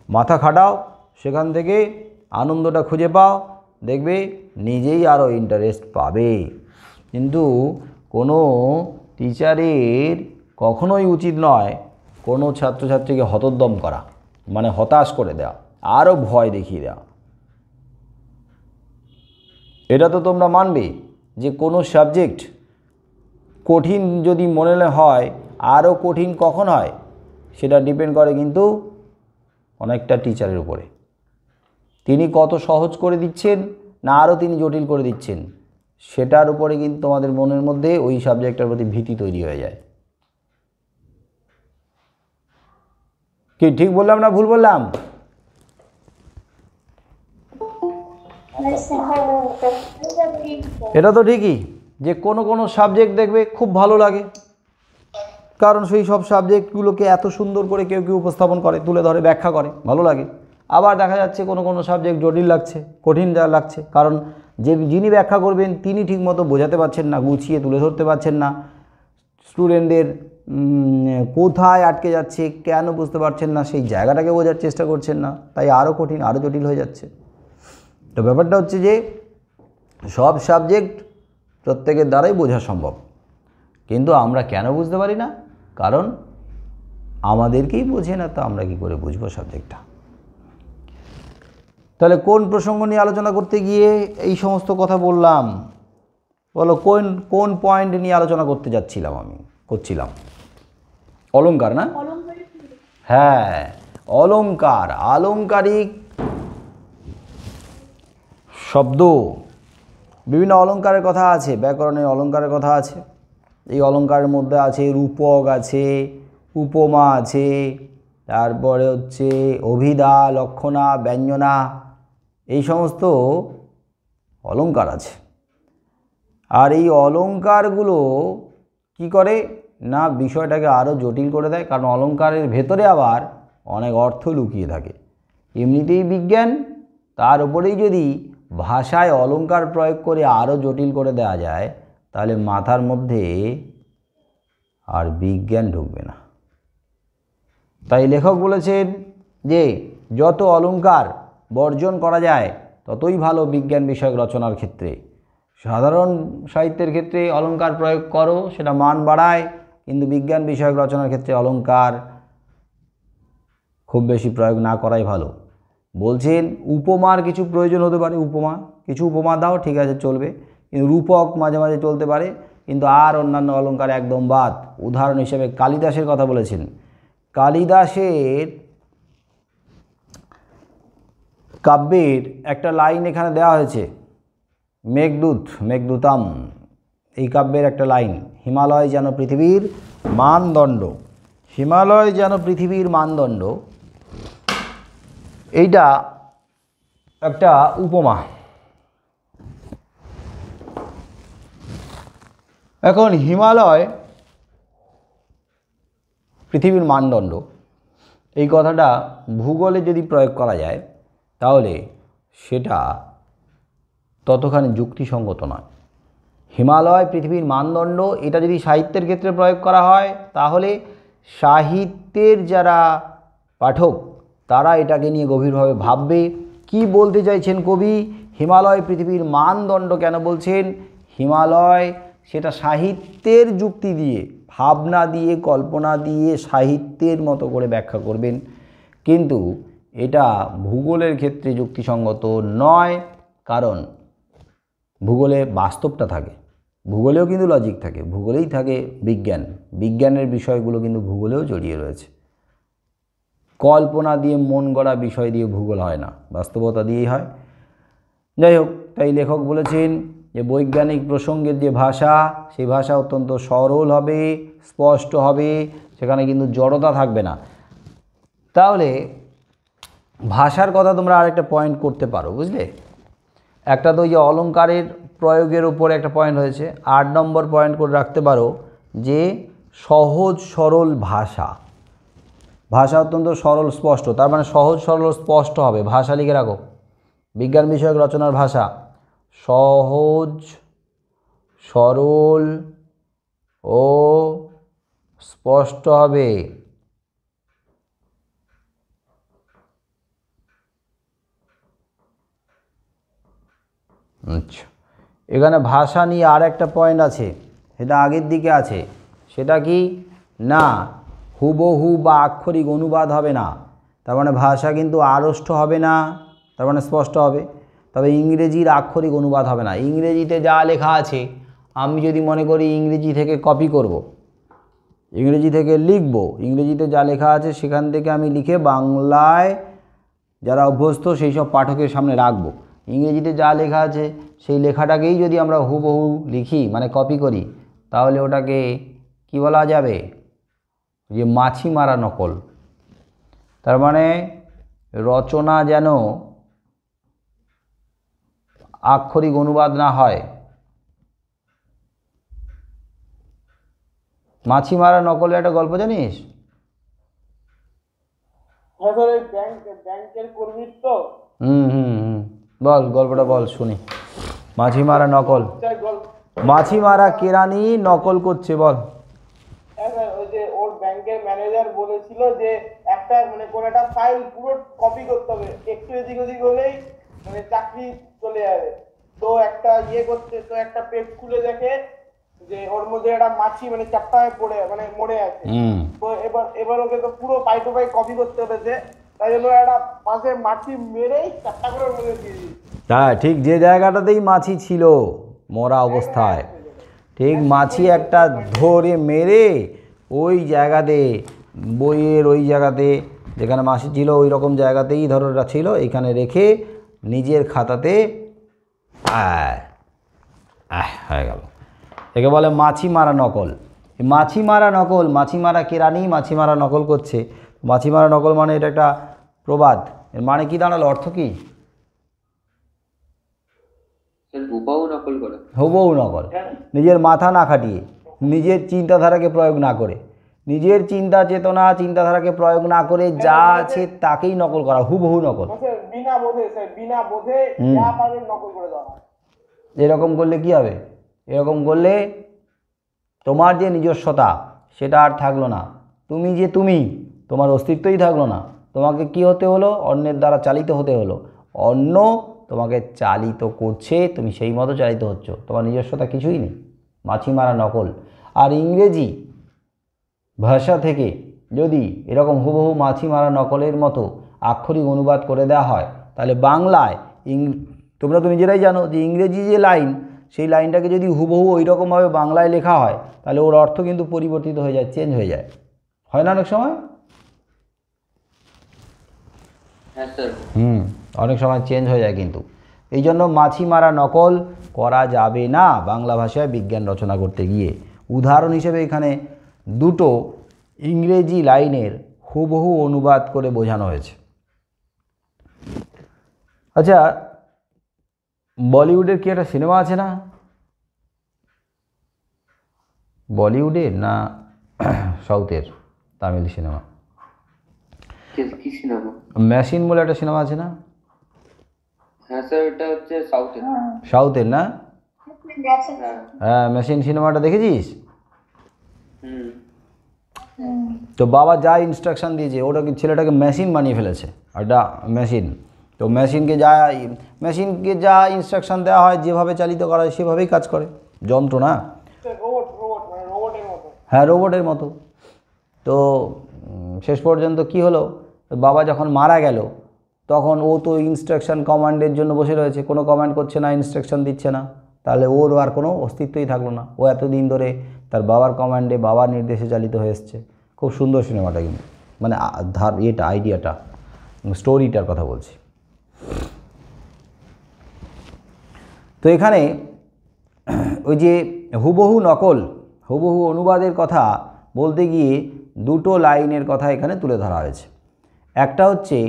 মাথা খাটাও, সেখান থেকে আনন্দটা খুঁজে পাও, দেখবে নিজেই আরও ইন্টারেস্ট পাবে। কিন্তু কোনো টিচারের কখনোই উচিত নয় কোনো ছাত্রছাত্রীকে হতোদ্যম করা, মানে হতাশ করে দেওয়া, আরও ভয় দেখিয়ে দেওয়া। এটা তো তোমরা মানবে যে কোনো সাবজেক্ট কঠিন যদি মনে হয়, আরও কঠিন কখন হয় সেটা ডিপেন্ড করে কিন্তু অনেকটা টিচারের উপরে। তিনি কত সহজ করে দিচ্ছেন না আরও তিনি জটিল করে দিচ্ছেন, সেটার উপরে কিন্তু তোমাদের মনের মধ্যে ওই সাবজেক্টটার প্রতি ভীতি তৈরি হয়ে যায়। কি ঠিক বললাম না ভুল বললাম? এটা তো ঠিকই যে কোনো কোনো সাবজেক্ট দেখবে খুব ভালো লাগে, কারণ সেই সব সাবজেক্টগুলোকে এত সুন্দর করে কেউ কেউ উপস্থাপন করে, তুলে ধরে, ব্যাখ্যা করে, ভালো লাগে। আবার দেখা যাচ্ছে কোনো কোনো সাবজেক্ট জটিল লাগছে, কঠিন যা লাগছে, কারণ যিনি ব্যাখ্যা করবেন তিনি ঠিকমতো বোঝাতে পারছেন না, গুছিয়ে তুলে ধরতে পারছেন না, স্টুডেন্টদের কোথায় আটকে যাচ্ছে, কেন বুঝতে পারছেন না, সেই জায়গাটাকে বোঝার চেষ্টা করছেন না, তাই আরও কঠিন, আরও জটিল হয়ে যাচ্ছে। তো ব্যাপারটা হচ্ছে যে সব সাবজেক্ট প্রত্যেকের দ্বারাই বোঝা সম্ভব, কিন্তু আমরা কেন বুঝতে পারি না? কারণ আমাদেরকেই বোঝে না, তো আমরা কি করে বুঝবো সাবজেক্টটা? তাহলে কোন প্রসঙ্গ নিয়ে আলোচনা করতে গিয়ে এই সমস্ত কথা বললাম? বলো, কোন পয়েন্ট নিয়ে আলোচনা করতে যাচ্ছিলাম? আমি করছিলাম অলংকার, না? হ্যাঁ, অলংকার, আলংকারিক শব্দ, বিভিন্ন অলংকারের কথা আছে, ব্যাকরণের অলংকারের কথা আছে। এই অলংকারের মধ্যে আছে রূপক আছে, উপমা আছে, তারপরে হচ্ছে অভিধা, লক্ষণা, ব্যঞ্জনা, এই সমস্ত অলংকার আছে। আর এই অলংকারগুলো কি করে না বিষয়টাকে আরও জটিল করে দেয়, কারণ অলংকারের ভেতরে আবার অনেক অর্থ লুকিয়ে থাকে। এমনিতেই বিজ্ঞান, তার উপরেই যদি ভাষায় অলংকার প্রয়োগ করে আরও জটিল করে দেওয়া যায়, তাহলে মাথার মধ্যে আর বিজ্ঞান ঢুকবে না। তাই লেখক বলেছেন যে যত অলংকার বর্জন করা যায় ততই ভালো বিজ্ঞান বিষয়ক রচনার ক্ষেত্রে। সাধারণ সাহিত্যের ক্ষেত্রে অলংকার প্রয়োগ করো, সেটা মান বাড়ায়, কিন্তু বিজ্ঞান বিষয়ক রচনার ক্ষেত্রে অলংকার খুব বেশি প্রয়োগ না করাই ভালো। বলছেন উপমার কিছু প্রয়োজন হতে পারে, কিছু উপমা দাও, ঠিক আছে, চলবে, কিন্তু রূপক মাঝে মাঝে চলতে পারে, কিন্তু আর অন্যান্য অলংকার একদম বাদ। উদাহরণ হিসেবে কালিদাসের কথা বলেছেন। কালিদাসের কাব্যের একটা লাইন এখানে দেওয়া হয়েছে, মেঘদূতম, এই কাব্যের একটা লাইন, হিমালয় যেন পৃথিবীর মানদণ্ড। হিমালয় যেন পৃথিবীর মানদণ্ড, এইটা একটা উপমা। এখন হিমালয় পৃথিবীর মানদণ্ড, এই কথাটা ভূগোলে যদি প্রয়োগ করা যায় তাহলে সেটা ততখানি যুক্তিসঙ্গত নয়। হিমালয় পৃথিবীর মানদণ্ড, এটা যদি সাহিত্যের ক্ষেত্রে প্রয়োগ করা হয় তাহলে সাহিত্যের যারা পাঠক তারা এটাকে নিয়ে গভীরভাবে ভাববে। কি বলতে চাইছেন কবি? হিমালয় পৃথিবীর মানদণ্ড কেন বলছেন? হিমালয় সেটা সাহিত্যের যুক্তি দিয়ে, ভাবনা দিয়ে, কল্পনা দিয়ে সাহিত্যের মতো করে ব্যাখ্যা করবেন, কিন্তু এটা ভূগোলের ক্ষেত্রে যুক্তিসঙ্গত নয়। কারণ ভূগোলে বাস্তবটা থাকে, ভূগোলেও কিন্তু লজিক থাকে, ভূগোলেই থাকে বিজ্ঞান, বিজ্ঞানের বিষয়গুলো কিন্তু ভূগোলেও জড়িয়ে রয়েছে। কল্পনা দিয়ে মন গড়া বিষয় দিয়ে ভূগোল হয় না, বাস্তবতা দিয়েই হয়। যাই হোক, তাই লেখক বলেছেন যে বৈজ্ঞানিক প্রসঙ্গের যে ভাষা, সেই ভাষা অত্যন্ত সরল হবে, স্পষ্ট হবে, সেখানে কিন্তু জড়তা থাকবে না। তাহলে ভাষার কথা তোমরা আরেকটা পয়েন্ট করতে পারো, বুঝলে? একটা তো ওই যে অলঙ্কারের প্রয়োগের উপর একটা পয়েন্ট হয়েছে, 8 নম্বর পয়েন্ট করে রাখতে পারো যে সহজ সরল ভাষা। ভাষা অত্যন্ত সরল স্পষ্ট, তার মানে সহজ সরল স্পষ্ট হবে। ভাষা লিখে রাখো, বিজ্ঞান বিষয়ক রচনার ভাষা সহজ সরল ও স্পষ্ট হবে। আচ্ছা, এখানে ভাষা নিয়ে আর একটা পয়েন্ট আছে, সেটা আগের দিকে আছে। সেটা কি না, হুবহু বা আক্ষরিক অনুবাদ হবে না, তার মানে ভাষা কিন্তু আড়ষ্ট হবে না, তার মানে স্পষ্ট হবে। তবে ইংরেজির আক্ষরিক অনুবাদ হবে না। ইংরেজিতে যা লেখা আছে আমি যদি মনে করি ইংরেজি থেকে কপি করব, ইংরেজি থেকে লিখব, ইংরেজিতে যা লেখা আছে সেখান থেকে আমি লিখে বাংলায় যারা অভ্যস্ত সেই সব পাঠকের সামনে রাখবো। ইংরেজিতে যা লেখা আছে সেই লেখাটাকেই যদি আমরা হুবহু লিখি, মানে কপি করি, তাহলে ওটাকে কি বলা যাবে? যে মাছি মারা নকল। তার মানে রচনা যেন আক্ষরিক অনুবাদ না হয়। মাছি মারা নকলের একটা গল্প জানিস? ব্যাংকের কর্মী তো। বল গল্পটা বল শুনি। মাছি মারা নকল, মাছি মারা কেরানি নকল করছে, বল। ওই যে ওর ব্যাংকের ম্যানেজার বলেছিল যে একটা মানে কোন একটা ফাইল পুরো কপি করতে হবে, একটু এদিক ওদিক হলেই মানে চাকরি চলে যাবে। তো একটা করছে, তো একটা পেজ খুলে দেখে যে ওর মধ্যে একটা মাছি মানে চাপটা হয়ে পড়ে মানে মরে আছে। তো এবার ওকে তো পুরো পাই টু পাই কপি করতে হয়েছে, তাই জন্য একটা পাশে মাছি মেরেই চাপটা করে মরে দিয়ে দিই। হ্যাঁ, ঠিক যে জায়গাটাতেই মাছি ছিল মরা অবস্থায়, ঠিক মাছি একটা ধরে মেরে ওই জায়গাতে, বইয়ের ওই জায়গাতে যেখানে মাছি ছিল ওই রকম জায়গাতেই ধরো ছিল, এখানে রেখে নিজের খাতাতে হয়ে গেল। একে বলে মাছি মারা নকল। মাছি মারা নকল, মাছি মারা কেরানি মাছি মারা নকল করছে। মাছি মারা নকল মানে এটা একটা প্রবাদ। এর মানে কি দাঁড়ালো, অর্থ কি? হুবহু নকল, নিজের মাথা না খাটিয়ে, নিজের চিন্তাধারাকে প্রয়োগ না করে, নিজের চিন্তা চেতনা চিন্তাধারাকে প্রয়োগ না করে যা আছে তাকেই নকল করা, হুবহু নকল। এরকম করলে কি হবে? এরকম করলে তোমার যে নিজস্বতা সেটা আর থাকলো না, তুমি যে তুমি, তোমার অস্তিত্বই থাকলো না। তোমাকে কি হতে হলো? অন্যের দ্বারা চালিত হতে হলো। অন্য তোমাকে চালিত করছে, তুমি সেই মতো চালিত হচ্ছ, তোমার নিজস্বতা কিছুই নেই। মাছি মারা নকল। আর ইংরেজি ভাষা থেকে যদি এরকম হুবহু মাছি মারা নকলের মতো আক্ষরিক অনুবাদ করে দেওয়া হয়, তাহলে বাংলায় তোমরা তো নিজেরাই জানো যে ইংরেজি যে লাইন, সেই লাইনটাকে যদি হুবহু ওই রকমভাবে বাংলায় লেখা হয় তাহলে ওর অর্থ কিন্তু পরিবর্তিত হয়ে যায়, চেঞ্জ হয়ে যায়, হয় না অনেক সময়? অনেক সময় চেঞ্জ হয়ে যায় কিন্তু। এই জন্য মাছি মারা নকল করা যাবে না বাংলা ভাষায় বিজ্ঞান রচনা করতে গিয়ে। উদাহরণ হিসেবে এখানে দুটো ইংরেজি লাইনের হুবহু অনুবাদ করে বোঝানো হয়েছে। আচ্ছা, বলিউডের কি একটা সিনেমা আছে না? বলিউডের না সাউথের? তামিল সিনেমা মেশিন বলে একটা সিনেমা আছে না? হ্যাঁ স্যার, এটা হচ্ছে সাউথে। সাউথের না? গেছেন। হ্যাঁ। হ্যাঁ, মেশিন সিনেমাটা দেখেছিস? হুম। তো বাবা যা ইনস্ট্রাকশন দিয়েছে ওটা কি ছেলেটাকে মেশিন বানিয়ে ফেলেছে, ওটা মেশিন। তো মেশিনকে যা ইনস্ট্রাকশন দেওয়া হয়, যেভাবে চালিত করা হয় সেভাবেই কাজ করে, যন্ত্র না। রোবট রোবট মানে রোবটের মতো। হ্যাঁ, রোবটের মতো। তো শেষ পর্যন্ত কি হলো, বাবা যখন মারা গেল তখন ও তো ইনস্ট্রাকশন কমান্ডের জন্য বসে রয়েছে, কোনো কমান্ড করছে না, ইনস্ট্রাকশন দিচ্ছে না, তাহলে ওর আর কোনো অস্তিত্বই থাকলো না। ও এতদিন ধরে তার বাবার কমান্ডে, বাবার নির্দেশে চালিত হয়ে এসছে। খুব সুন্দর সিনেমাটা কিন্তু, মানে এটা আইডিয়াটা, স্টোরিটার কথা বলছি। তো এখানে ওই যে হুবহু নকল, হুবহু অনুবাদের কথা বলতে গিয়ে দুটো লাইনের কথা এখানে তুলে ধরা হয়েছে। একটা হচ্ছে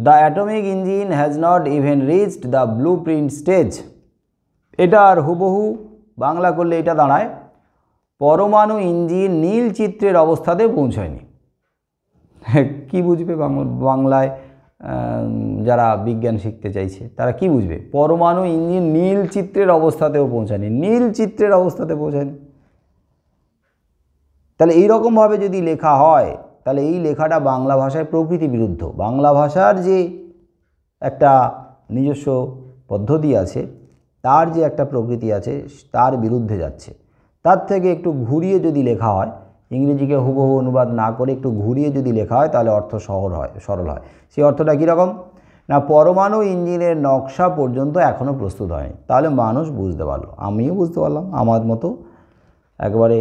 the atomic engine has not even reached the blue print stage. এটা আর হুবহু বাংলা করলে এটা দাঁড়ায় পরমাণু ইঞ্জিন নীল চিত্রের অবস্থাতে পৌঁছয়নি। কি বুঝবে বাংলায় যারা বিজ্ঞান শিখতে চাইছে তারা কি বুঝবে? পরমাণু ইঞ্জিন নীল চিত্রের অবস্থাতেও পৌঁছায়নি, নীল চিত্রের অবস্থাতে পৌঁছায়নি। তাহলে এইরকমভাবে যদি লেখা হয় তাহলে এই লেখাটা বাংলা ভাষায় প্রকৃতি বিরুদ্ধ। বাংলা ভাষার যে একটা নিজস্ব পদ্ধতি আছে, তার যে একটা প্রকৃতি আছে, তার বিরুদ্ধে যাচ্ছে। তার থেকে একটু ঘুরিয়ে যদি লেখা হয়, ইংরেজিকে হুবহু অনুবাদ না করে একটু ঘুরিয়ে যদি লেখা হয় তাহলে অর্থ সরল হয়। সেই অর্থটা কীরকম না, পরমাণু ইঞ্জিনের নকশা পর্যন্ত এখনও প্রস্তুত হয়নি। তাহলে মানুষ বুঝতে পারলো, আমিও বুঝতে পারলাম, আমার মতো একবারে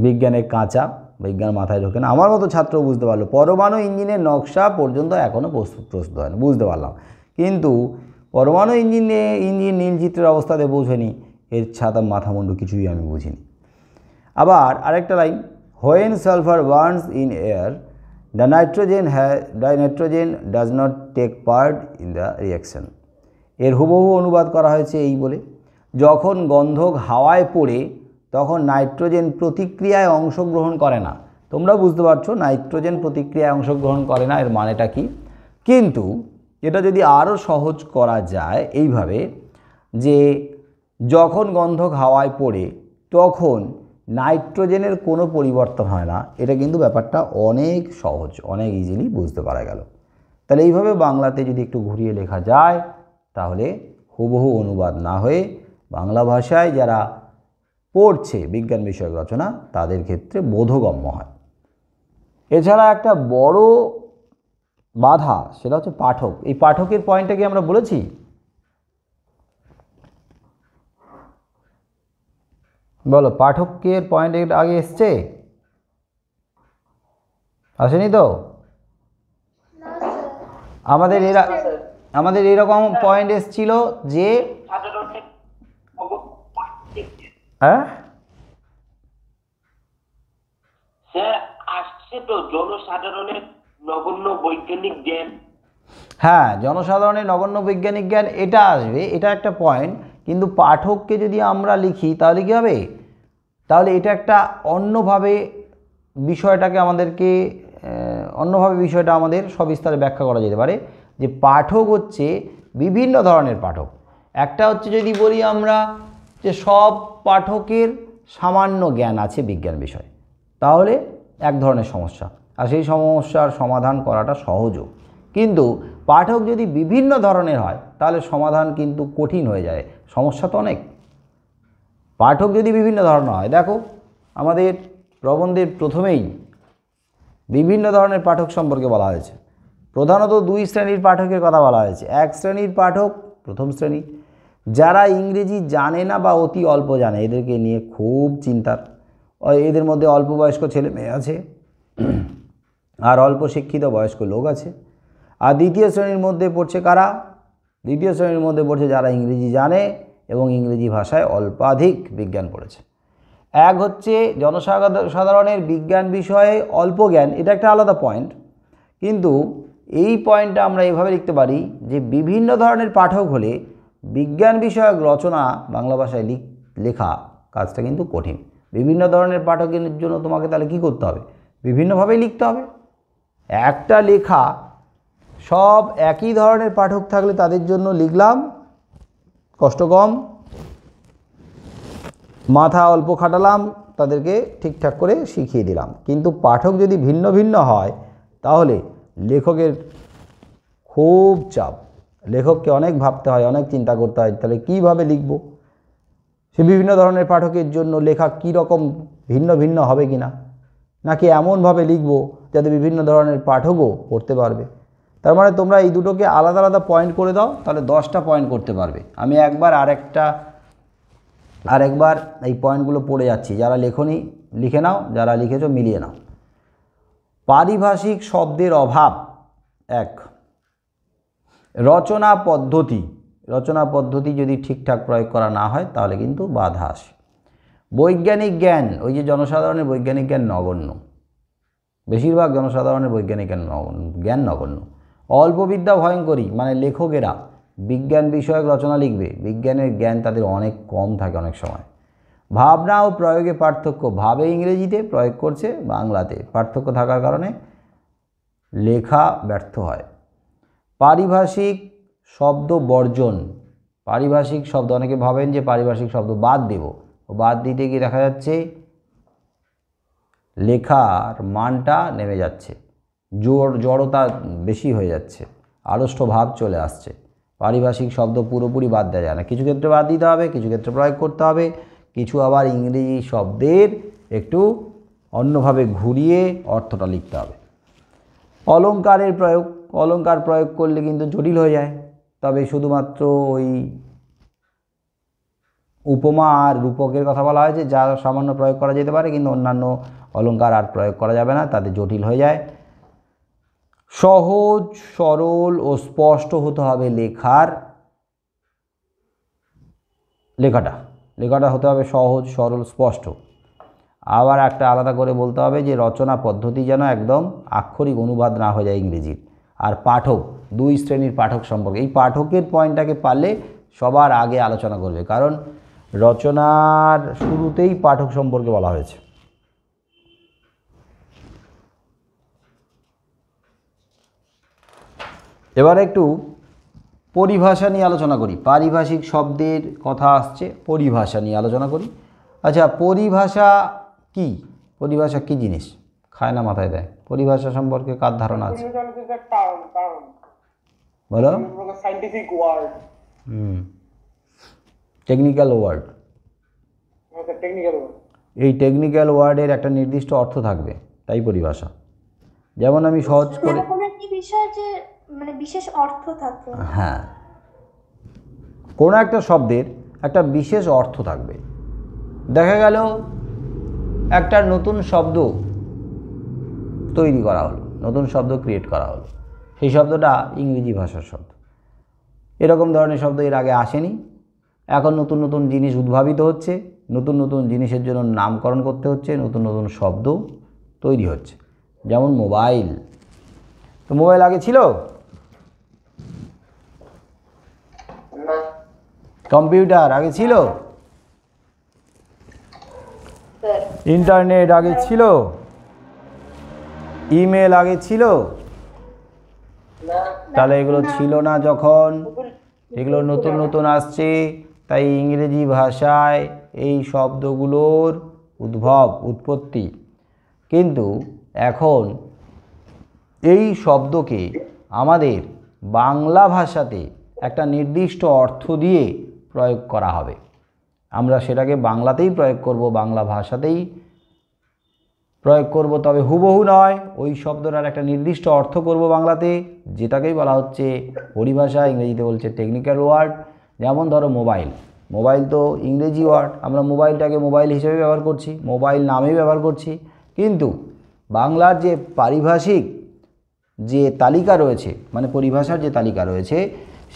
বিজ্ঞানের কাঁচা, বিজ্ঞান মাথায় ঢোকে না, আমার মতো ছাত্র বুঝতে পারলো পরমাণু ইঞ্জিনের নকশা পর্যন্ত এখনও প্রস্তুত হয়নি, বুঝতে পারলাম। কিন্তু পরমাণু ইঞ্জিন নীল চিত্রের অবস্থাতে পৌঁছেনি, এর ছাতা মাথামুন্ডু কিছুই আমি বুঝিনি। আবার আরেকটা line, when sulphur burns in air the nitrogen does not take part in the reaction. এর হুবহু অনুবাদ করা হয়েছে এই বলে, যখন গন্ধক হাওয়ায় পড়ে তখন নাইট্রোজেন প্রতিক্রিয়ায় অংশগ্রহণ করে না। তোমরা বুঝতে পারছো নাইট্রোজেন প্রতিক্রিয়ায় অংশগ্রহণ করে না, এর মানেটা কি। কিন্তু এটা যদি আরও সহজ করা যায় এইভাবে, যে যখন গন্ধক হাওয়ায় পড়ে তখন নাইট্রোজেনের কোনো পরিবর্তন হয় না, এটা কিন্তু ব্যাপারটা অনেক সহজ, অনেক ইজিলি বুঝতে পারা গেল। তাহলে এইভাবে বাংলাতে যদি একটু ঘুরিয়ে লেখা যায় তাহলে হুবহু অনুবাদ না হয়ে বাংলা ভাষায় যারা পড়ছে বিজ্ঞান বিষয়ক রচনা তাদের ক্ষেত্রে বোধগম্য হয়। এছাড়া একটা বড় বাধা, সেটা হচ্ছে পাঠক। এই পাঠকের পয়েন্টটা কি আমরা বলেছি? বলো, পাঠকের পয়েন্ট আগে এসছে? আসেনি তো? আমাদের এরকম পয়েন্ট এসছিল যে হ্যাঁ স্যার আসছে তো জনসাধারণের নগণ্য বৈজ্ঞানিক জ্ঞান। হ্যাঁ, জনসাধারণের নগণ্য বৈজ্ঞানিক জ্ঞান, এটা আসবে, এটা একটা পয়েন্ট। কিন্তু পাঠককে যদি আমরা লিখি তাহলে কী হবে? তাহলে এটা একটা অন্যভাবে বিষয়টাকে আমাদের সবিস্তারে ব্যাখ্যা করা যেতে পারে, যে পাঠক হচ্ছে বিভিন্ন ধরনের পাঠক। একটা হচ্ছে যদি বলি আমরা যে সব পাঠকের সামান্য জ্ঞান আছে বিজ্ঞান বিষয়ে, তাহলে এক ধরনের সমস্যা, আর সেই সমস্যার সমাধান করাটা সহজও। কিন্তু পাঠক যদি বিভিন্ন ধরনের হয় তাহলে সমাধান কিন্তু কঠিন হয়ে যায়, সমস্যা তো অনেক। পাঠক যদি বিভিন্ন ধরনের হয়, দেখো আমাদের প্রবন্ধের প্রথমেই বিভিন্ন ধরনের পাঠক সম্পর্কে বলা হয়েছে। প্রধানত দুই শ্রেণীর পাঠকের কথা বলা হয়েছে। এক শ্রেণীর পাঠক, প্রথম শ্রেণী, যারা ইংরেজি জানে না বা অতি অল্প জানে, এদেরকে নিয়ে খুব চিন্তার। এদের মধ্যে অল্প বয়স্ক ছেলে মেয়ে আছে আর অল্প শিক্ষিত বয়স্ক লোক আছে। আর দ্বিতীয় শ্রেণীর মধ্যে পড়ছে কারা? দ্বিতীয় শ্রেণীর মধ্যে পড়ছে যারা ইংরেজি জানে এবং ইংরেজি ভাষায় অল্পাধিক বিজ্ঞান পড়েছে। এক হচ্ছে জনসাধারণের বিজ্ঞান বিষয়ে অল্প জ্ঞান, এটা একটা আলাদা পয়েন্ট। কিন্তু এই পয়েন্টটা আমরা এভাবে লিখতে পারি যে বিভিন্ন ধরনের পাঠক হলে বিজ্ঞান বিষয়ক রচনা বাংলা ভাষায় লেখা কাজটা কিন্তু কঠিন। বিভিন্ন ধরনের পাঠকের জন্য তোমাকে তাহলে কী করতে হবে? বিভিন্নভাবেই লিখতে হবে। একটা লেখা সব একই ধরনের পাঠক থাকলে তাদের জন্য লিখলাম, কষ্ট কম, মাথা অল্প খাটালাম, তাদেরকে ঠিকঠাক করে শিখিয়ে দিলাম। কিন্তু পাঠক যদি ভিন্ন ভিন্ন হয় তাহলে লেখকের খুব চাপ, লেখককে অনেক ভাবতে হয়, অনেক চিন্তা করতে হয়, তাহলে কীভাবে লিখব, সে বিভিন্ন ধরনের পাঠকের জন্য লেখা কী রকম ভিন্ন ভিন্ন হবে কি না, নাকি এমনভাবে লিখব যাতে বিভিন্ন ধরনের পাঠকও পড়তে পারবে। তার মানে তোমরা এই দুটোকে আলাদা আলাদা পয়েন্ট করে দাও, তাহলে 10টা পয়েন্ট করতে পারবে। আমি আরেকবার এই পয়েন্টগুলো পড়ে যাচ্ছি, যারা লেখনি লিখে নাও, যারা লিখেছো মিলিয়ে নাও। পারিভাষিক শব্দের অভাব 1, রচনা পদ্ধতি যদি ঠিকঠাক প্রয়োগ করা না হয় তাহলে কিন্তু বাধা আসে। বৈজ্ঞানিক জ্ঞান, ওই যে জনসাধারণের বৈজ্ঞানিক জ্ঞান নগণ্য, বেশিরভাগ জনসাধারণের বৈজ্ঞানিক জ্ঞান নগণ্য। অল্পবিদ্যা ভয়ঙ্করী, মানে লেখকেরা বিজ্ঞান বিষয়ক রচনা লিখবে, বিজ্ঞানের জ্ঞান তাদের অনেক কম থাকে অনেক সময়। ভাবনা ও প্রয়োগে পার্থক্য, ভাবে ইংরেজিতে, প্রয়োগ করছে বাংলাতে, পার্থক্য থাকার কারণে লেখা ব্যর্থ হয়। পারিভাষিক শব্দ বর্জন, পারিভাষিক শব্দ, অনেকে ভাবেন যে পারিভাষিক শব্দ বাদ দেব, বাদ দিতে গিয়ে দেখা যাচ্ছে লেখার মানটা নেমে যাচ্ছে, জড়তা বেশি হয়ে যাচ্ছে, আড়ষ্ট ভাব চলে আসছে। পারিভাষিক শব্দ পুরোপুরি বাদ দেওয়া যায় না, কিছু ক্ষেত্রে বাদ দিতে হবে, কিছু ক্ষেত্রে প্রয়োগ করতে হবে, কিছু আবার ইংরেজি শব্দের একটু অন্যভাবে ঘুরিয়ে অর্থটা লিখতে হবে। অলঙ্কারের প্রয়োগ, অলঙ্কার প্রয়োগ করলে কিন্তু জটিল হয়ে যায়, তবে শুধুমাত্র ওই উপমা আর রূপকের কথা বলা হয়েছে, যা সামান্য প্রয়োগ করা যেতে পারে, কিন্তু অন্যান্য অলঙ্কার আর প্রয়োগ করা যাবে না, তাতে জটিল হয়ে যায়। সহজ, সরল ও স্পষ্ট হতে হবে লেখাটা হতে হবে সহজ, সরল, স্পষ্ট। আবার একটা আলাদা করে বলতে হবে যে রচনা পদ্ধতি যেন একদম আক্ষরিক অনুবাদ না হয়ে যায় ইংরেজির। আর পাঠক, 2 শ্রেণীর পাঠক সম্পর্কে, এই পাঠকের পয়েন্টটাকে পারলে সবার আগে আলোচনা করবে, কারণ রচনার শুরুতেই পাঠক সম্পর্কে বলা হয়েছে। এবার একটু পরিভাষা নিয়ে আলোচনা করি। পারিভাষিক শব্দের কথা আসছে, পরিভাষা নিয়ে আলোচনা করি। আচ্ছা, পরিভাষা কি জিনিস? খায় না মাথায় দেয়। পরিভাষা সম্পর্কে কার ধারণা আছে? বলো। Scientific word, technical word. এই টেকনিক্যাল ওয়ার্ডের একটা নির্দিষ্ট অর্থ থাকবে, তাই পরিভাষা। যেমন আমি সহজ করে, কোনো একটি বিষয় যে মানে বিশেষ অর্থ থাকে। হ্যাঁ, কোনো একটা শব্দের একটা বিশেষ অর্থ থাকবে। দেখা গেল একটা নতুন শব্দ তৈরি করা হলো, নতুন শব্দ ক্রিয়েট করা হলো, সেই শব্দটা ইংরেজি ভাষার শব্দ। এরকম ধরনের শব্দ এর আগে আসেনি, এখন নতুন নতুন জিনিস উদ্ভাবিত হচ্ছে, নতুন নতুন জিনিসের জন্য নামকরণ করতে হচ্ছে, নতুন নতুন শব্দ তৈরি হচ্ছে। যেমন মোবাইল, তো মোবাইল আগে ছিল? কম্পিউটার আগে ছিল? ইন্টারনেট আগে ছিল? ইমেল আগে ছিল? তাহলে এগুলো ছিল না যখন, এগুলো নতুন নতুন আসছে, তাই ইংরেজি ভাষায় এই শব্দগুলোর উৎপত্তি। কিন্তু এখন এই শব্দকে আমাদের বাংলা ভাষাতে একটা নির্দিষ্ট অর্থ দিয়ে প্রয়োগ করা হবে। আমরা সেটাকে বাংলাতেই প্রয়োগ করব, বাংলা ভাষাতেই প্রয়োগ করব, তবে হুবহু নয়, ওই শব্দটার একটা নির্দিষ্ট অর্থ করব বাংলাতে, যেটাকেই বলা হচ্ছে পরিভাষা, ইংরেজিতে বলছে টেকনিক্যাল ওয়ার্ড। যেমন ধরো মোবাইল তো ইংরেজি ওয়ার্ড, আমরা মোবাইলটাকে মোবাইল হিসেবে ব্যবহার করছি, মোবাইল নামেই ব্যবহার করছি, কিন্তু বাংলার যে পারিভাষিক যে তালিকা রয়েছে, মানে পরিভাষার যে তালিকা রয়েছে,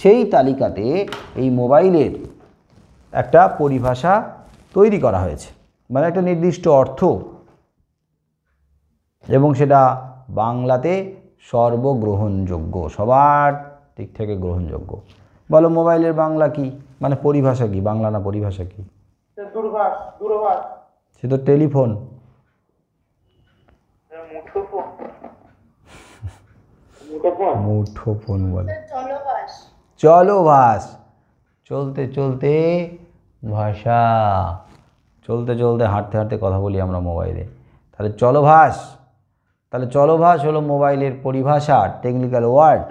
সেই তালিকাতে এই মোবাইলের একটা পরিভাষা তৈরি করা হয়েছে, মানে একটা নির্দিষ্ট অর্থ, এবং সেটা বাংলাতে সর্বগ্রহণযোগ্য, সবার দিক থেকে গ্রহণযোগ্য। বলো মোবাইলের বাংলা কি, মানে পরিভাষা কি? বাংলা না পরিভাষা কি? দূরভাষ। সে তো টেলিফোন। মুঠোফোন বলে জলভাস। চলভাস, চলতে চলতে ভাষা, চলতে চলতে হাঁটতে হাঁটতে কথা বলি আমরা মোবাইলে, তাহলে চলভাস। তাহলে চলভাস হলো মোবাইলের পরিভাষা, টেকনিক্যাল ওয়ার্ড,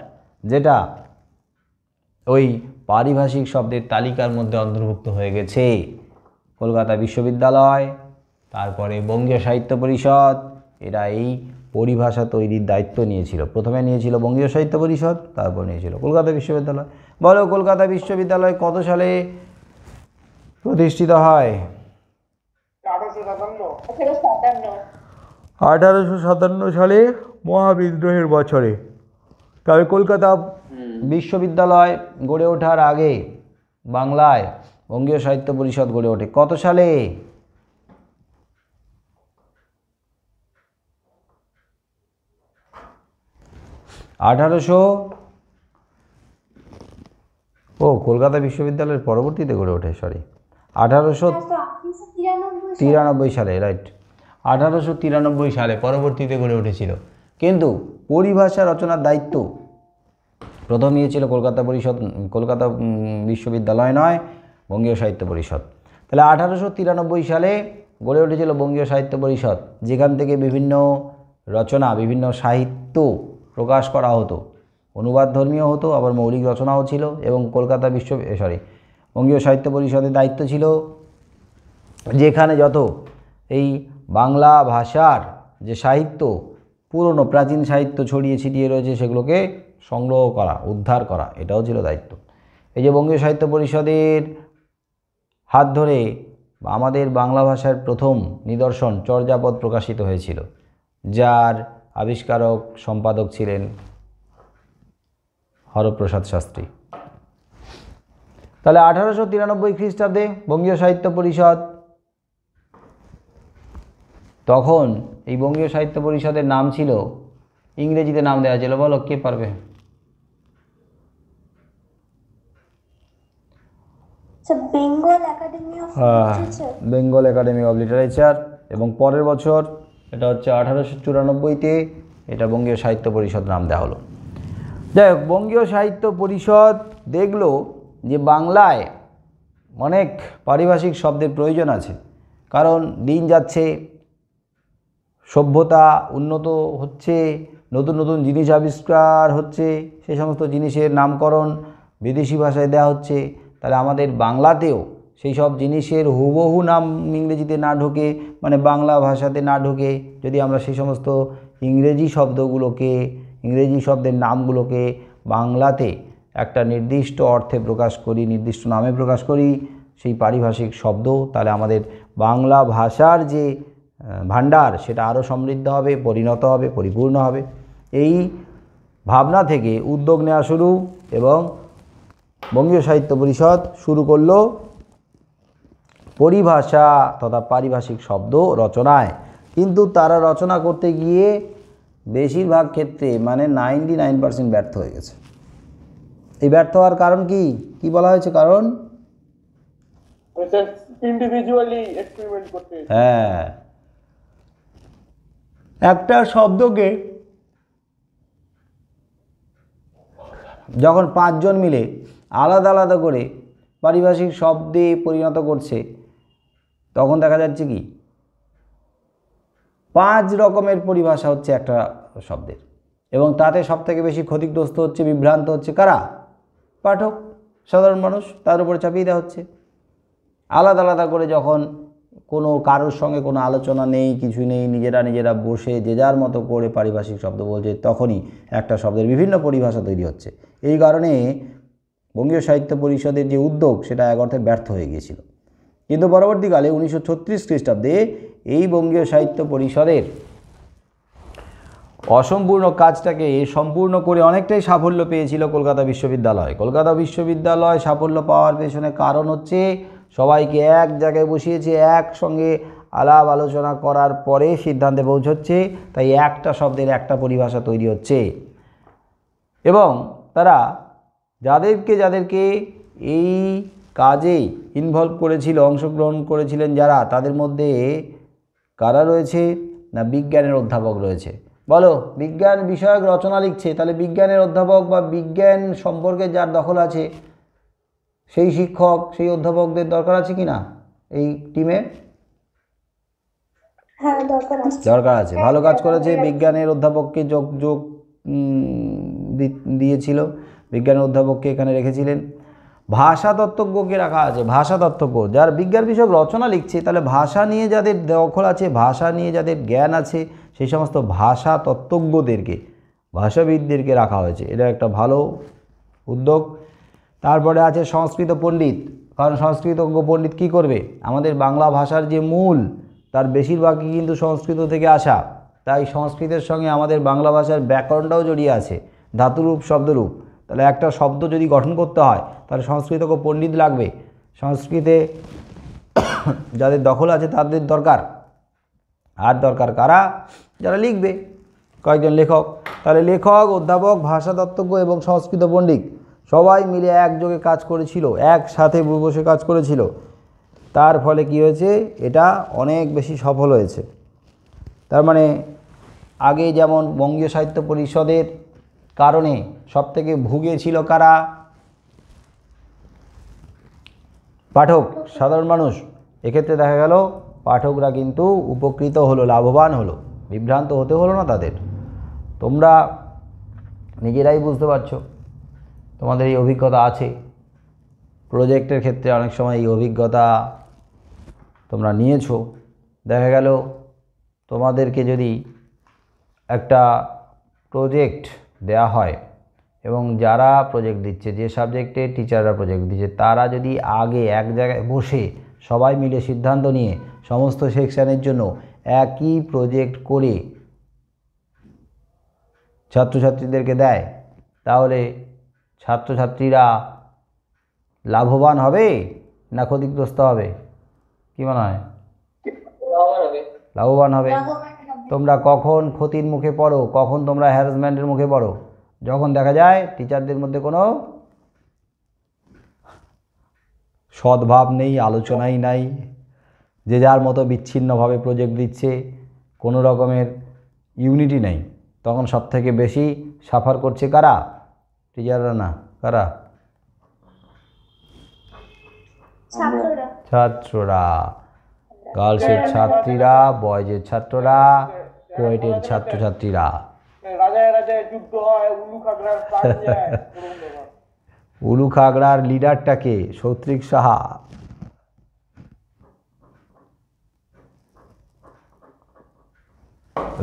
যেটা ওই পারিভাষিক শব্দের তালিকার মধ্যে অন্তর্ভুক্ত হয়ে গেছে। কলকাতা বিশ্ববিদ্যালয়, তারপরে বঙ্গীয় সাহিত্য পরিষদ, এরা এই পরিভাষা তৈরির দায়িত্ব নিয়েছিল। প্রথমে নিয়েছিল বঙ্গীয় সাহিত্য পরিষদ, তারপর নিয়েছিল কলকাতা বিশ্ববিদ্যালয়। বলো কলকাতা বিশ্ববিদ্যালয় কত সালে প্রতিষ্ঠিত হয়? 1857 সালে, মহাবিদ্রোহের বছরে। তবে কলকাতা বিশ্ববিদ্যালয় গড়ে ওঠার আগে বাংলায় বঙ্গীয় সাহিত্য পরিষদ গড়ে ওঠে কত সালে? কলকাতা বিশ্ববিদ্যালয়ের পরবর্তীতে গড়ে ওঠে, সরি, 1893 সালে, রাইট, 1893 সালে পরবর্তীতে গড়ে উঠেছিল। কিন্তু পরিভাষা রচনার দায়িত্ব প্রথম নিয়েছিল কলকাতা বিশ্ববিদ্যালয় নয়, বঙ্গীয় সাহিত্য পরিষদ। তাহলে 1893 সালে গড়ে উঠেছিল বঙ্গীয় সাহিত্য পরিষদ, যেখান থেকে বিভিন্ন রচনা, বিভিন্ন সাহিত্য প্রকাশ করা হতো। অনুবাদ ধর্মীয় হতো, আবার মৌলিক রচনাও ছিল। এবং বঙ্গীয় সাহিত্য পরিষদের দায়িত্ব ছিল যেখানে যত এই বাংলা ভাষার যে সাহিত্য, পুরনো প্রাচীন সাহিত্য ছড়িয়ে ছিটিয়ে রয়েছে, সেগুলোকে সংগ্রহ করা, উদ্ধার করা, এটাও ছিল দায়িত্ব। এই যে বঙ্গীয় সাহিত্য পরিষদের হাত ধরে আমাদের বাংলা ভাষার প্রথম নিদর্শন চর্যাপদ প্রকাশিত হয়েছিল, যার আবিষ্কারক সম্পাদক ছিলেন হরপ্রসাদ শাস্ত্রী। তাহলে 1893 খ্রিস্টাব্দে বঙ্গীয় সাহিত্য পরিষদ, তখন এই বঙ্গীয় সাহিত্য পরিষদের নাম ছিল, ইংরেজিতে নাম দেওয়া ছিল, বলো কে পারবে? Bengal academy of literature. Bengal academy of literature. এবং পরের বছর, এটা হচ্ছে 1894-তে, এটা বঙ্গীয় সাহিত্য পরিষদ নাম দেওয়া হলো। যাই হোক, বঙ্গীয় সাহিত্য পরিষদ দেখলো যে বাংলায় অনেক পারিভাষিক শব্দের প্রয়োজন আছে, কারণ দিন যাচ্ছে, সভ্যতা উন্নত হচ্ছে, নতুন নতুন জিনিস আবিষ্কার হচ্ছে, সেই সমস্ত জিনিসের নামকরণ বিদেশি ভাষায় দেওয়া হচ্ছে। তাহলে আমাদের বাংলাতেও সেই সব জিনিসের হুবহু নাম ইংরেজিতে না ঢোকে, মানে বাংলা ভাষাতে না ঢোকে, যদি আমরা সেই সমস্ত ইংরেজি শব্দের নামগুলোকে বাংলাতে একটা নির্দিষ্ট অর্থে প্রকাশ করি, নির্দিষ্ট নামে প্রকাশ করি, সেই পারিভাষিক শব্দ, তাহলে আমাদের বাংলা ভাষার যে ভাণ্ডার, সেটা আরও সমৃদ্ধ হবে, পরিণত হবে, পরিপূর্ণ হবে। এই ভাবনা থেকে উদ্যোগ নেওয়া শুরু, এবং বঙ্গীয় সাহিত্য পরিষদ শুরু করলো পরিভাষা তথা পারিভাষিক শব্দ রচনায়। কিন্তু তারা রচনা করতে গিয়ে বেশিরভাগ ক্ষেত্রে, মানে 99% ব্যর্থ হয়ে গেছে। এই ব্যর্থ হওয়ার কারণ কি বলা হয়েছে? কারণ ইন্ডিভিজুয়ালি এক্সপেরিমেন্ট করতে, হ্যাঁ, একটা শব্দকে যখন 5 জন মিলে আলাদা আলাদা করে পারিভাষিক শব্দে পরিণত করছে, তখন দেখা যাচ্ছে কি 5 রকমের পরিভাষা হচ্ছে একটা শব্দের, এবং তাতে সবথেকে বেশি ক্ষতিগ্রস্ত হচ্ছে, বিভ্রান্ত হচ্ছে কারা? পাঠক, সাধারণ মানুষ, তার উপরে চাপিয়ে দেওয়া হচ্ছে। আলাদা আলাদা করে যখন কোনো কারোর সঙ্গে কোনো আলোচনা নেই, কিছু নেই, নিজেরা বসে যে যার মতো করে পারিভাষিক শব্দ বলছে, তখনই একটা শব্দের বিভিন্ন পরিভাষা তৈরি হচ্ছে। এই কারণে বঙ্গীয় সাহিত্য পরিষদের যে উদ্যোগ, সেটা এক অর্থে ব্যর্থ হয়ে গিয়েছিল। কিন্তু পরবর্তীকালে 1936 খ্রিস্টাব্দে এই বঙ্গীয় সাহিত্য পরিষদের অসম্পূর্ণ কাজটাকে সম্পূর্ণ করে অনেকটাই সাফল্য পেয়েছিল কলকাতা বিশ্ববিদ্যালয়। কলকাতা বিশ্ববিদ্যালয় সাফল্য পাওয়ার পেছনে কারণ হচ্ছে, সবাইকে এক জায়গায় বসিয়েছে, একসঙ্গে আলাপ আলোচনা করার পরে সিদ্ধান্তে পৌঁছচ্ছে, তাই একটা শব্দের একটা পরিভাষা তৈরি হচ্ছে। এবং তারা যাদেরকে এই কাজে ইনভলভ করেছিল, অংশগ্রহণ করেছিলেন যারা, তাদের মধ্যে কারা রয়েছে? না, বিজ্ঞানের অধ্যাপক রয়েছে। বলো, বিজ্ঞান বিষয়ক রচনা লিখছে, তাহলে বিজ্ঞানের অধ্যাপক বা বিজ্ঞান সম্পর্কে যার দখল আছে সেই শিক্ষক সেই অধ্যাপকদের দরকার আছে কি না এই টিমে? হ্যাঁ দরকার আছে। দরকার আছে। ভালো কাজ করেছে, বিজ্ঞানের অধ্যাপককে যোগ যোগ দিয়েছিল, বিজ্ঞানের অধ্যাপককে এখানে রেখেছিলেন। ভাষা তত্ত্বজ্ঞকে রাখা আছে, ভাষা তত্ত্বজ্ঞ যার বিজ্ঞান বিষয়ক রচনা লিখছে, তাহলে ভাষা নিয়ে যাদের দখল আছে, ভাষা নিয়ে যাদের জ্ঞান আছে, সেই সমস্ত ভাষা তত্ত্বজ্ঞদেরকে, ভাষাবিদদেরকে রাখা হয়েছে। এটা একটা ভালো উদ্যোগ। তারপরে আছে সংস্কৃত পণ্ডিত, কারণ সংস্কৃতজ্ঞ পণ্ডিত কী করবে? আমাদের বাংলা ভাষার যে মূল, তার বেশিরভাগই কিন্তু সংস্কৃত থেকে আসা, তাই সংস্কৃতের সঙ্গে আমাদের বাংলা ভাষার ব্যাকরণটাও জড়িয়ে আছে, ধাতুরূপ শব্দরূপ। তাহলে একটা শব্দ যদি গঠন করতে হয় তাহলে সংস্কৃতজ্ঞ পণ্ডিত লাগবে। সংস্কৃতে যাদের দখল আছে তাদের দরকার। আর দরকার কারা? যারা লিখবে, কয়েকজন লেখক। তাহলে লেখক, অধ্যাপক, ভাষাতত্ত্বজ্ঞ এবং সংস্কৃত পণ্ডিত সবাই মিলে একযোগে কাজ করেছিল, একসাথে বসে কাজ করেছিল। তার ফলে কি হয়েছে? এটা অনেক বেশি সফল হয়েছে। তার মানে আগে যেমন বঙ্গীয় সাহিত্য পরিষদের কারণে সবথেকে ভুগেছিল কারা? পাঠক, সাধারণ মানুষ। এক্ষেত্রে দেখা গেল পাঠকরা কিন্তু উপকৃত হলো, লাভবান হলো, বিভ্রান্ত হতে হলো না তাদের। তোমরা নিজেরাই বুঝতে পারছো, তোমাদের এই অভিজ্ঞতা আছে। প্রজেক্টের ক্ষেত্রে অনেক সময় এই অভিজ্ঞতা তোমরা নিয়েছো। দেখা গেল তোমাদেরকে যদি একটা প্রজেক্ট দেয়া হয় এবং যারা প্রজেক্ট দিচ্ছে, যে সাবজেক্টে টিচাররা প্রজেক্ট দিচ্ছে, তারা যদি আগে এক জায়গায় বসে সবাই মিলে সিদ্ধান্ত নিয়ে সমস্ত সেকশানের জন্য একই প্রজেক্ট করে ছাত্রছাত্রীদেরকে দেয়, তাহলে ছাত্রছাত্রীরা লাভবান হবে না ক্ষতিগ্রস্ত হবে? কি মনে হয়? লাভবান হবে। তোমরা কখন ক্ষতির মুখে পড়ো, কখন তোমরা হ্যারাসমেন্টের মুখে পড়ো? যখন দেখা যায় টিচারদের মধ্যে কোনো সদ্ভাব নেই, আলোচনাই নাই, যে যার মতো বিচ্ছিন্নভাবে প্রজেক্ট দিচ্ছে, কোনো রকমের ইউনিটি নেই। তখন সবথেকে বেশি সাফার করছে কারা? টিচাররা না, কারা? ছাত্ররা। গার্লসের ছাত্রীরা, বয়েজের ছাত্ররা, কোয়েটের ছাত্রছাত্রীরা। রাজায় রাজায় যুদ্ধ হয়, উলু খাগড়ার প্রাণ যায়। উলু খাগড়ার লিডারটাকে সৌত্রিক সাহা।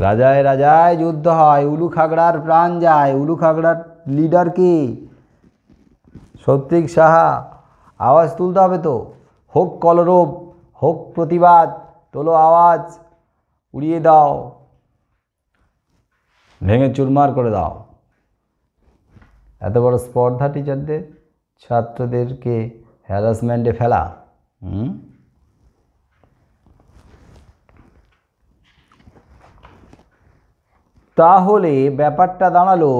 রাজায় রাজায় যুদ্ধ হয়, উলু খাগড়ার প্রাণ যায়। উলু খাগড়ার লিডার কি? সৌত্রিক সাহা। আওয়াজ তুলতে হবে তো, হোক কলরব, হোক প্রতিবাদ, তোলো আওয়াজ, উড়িয়ে দাও, ভেঙে চুরমার করে দাও। এত বড় স্পর্ধা টিচারদের, ছাত্রদেরকে হ্যারাসমেন্টে ফেলা। তাহলে ব্যাপারটা দাঁড়ালো,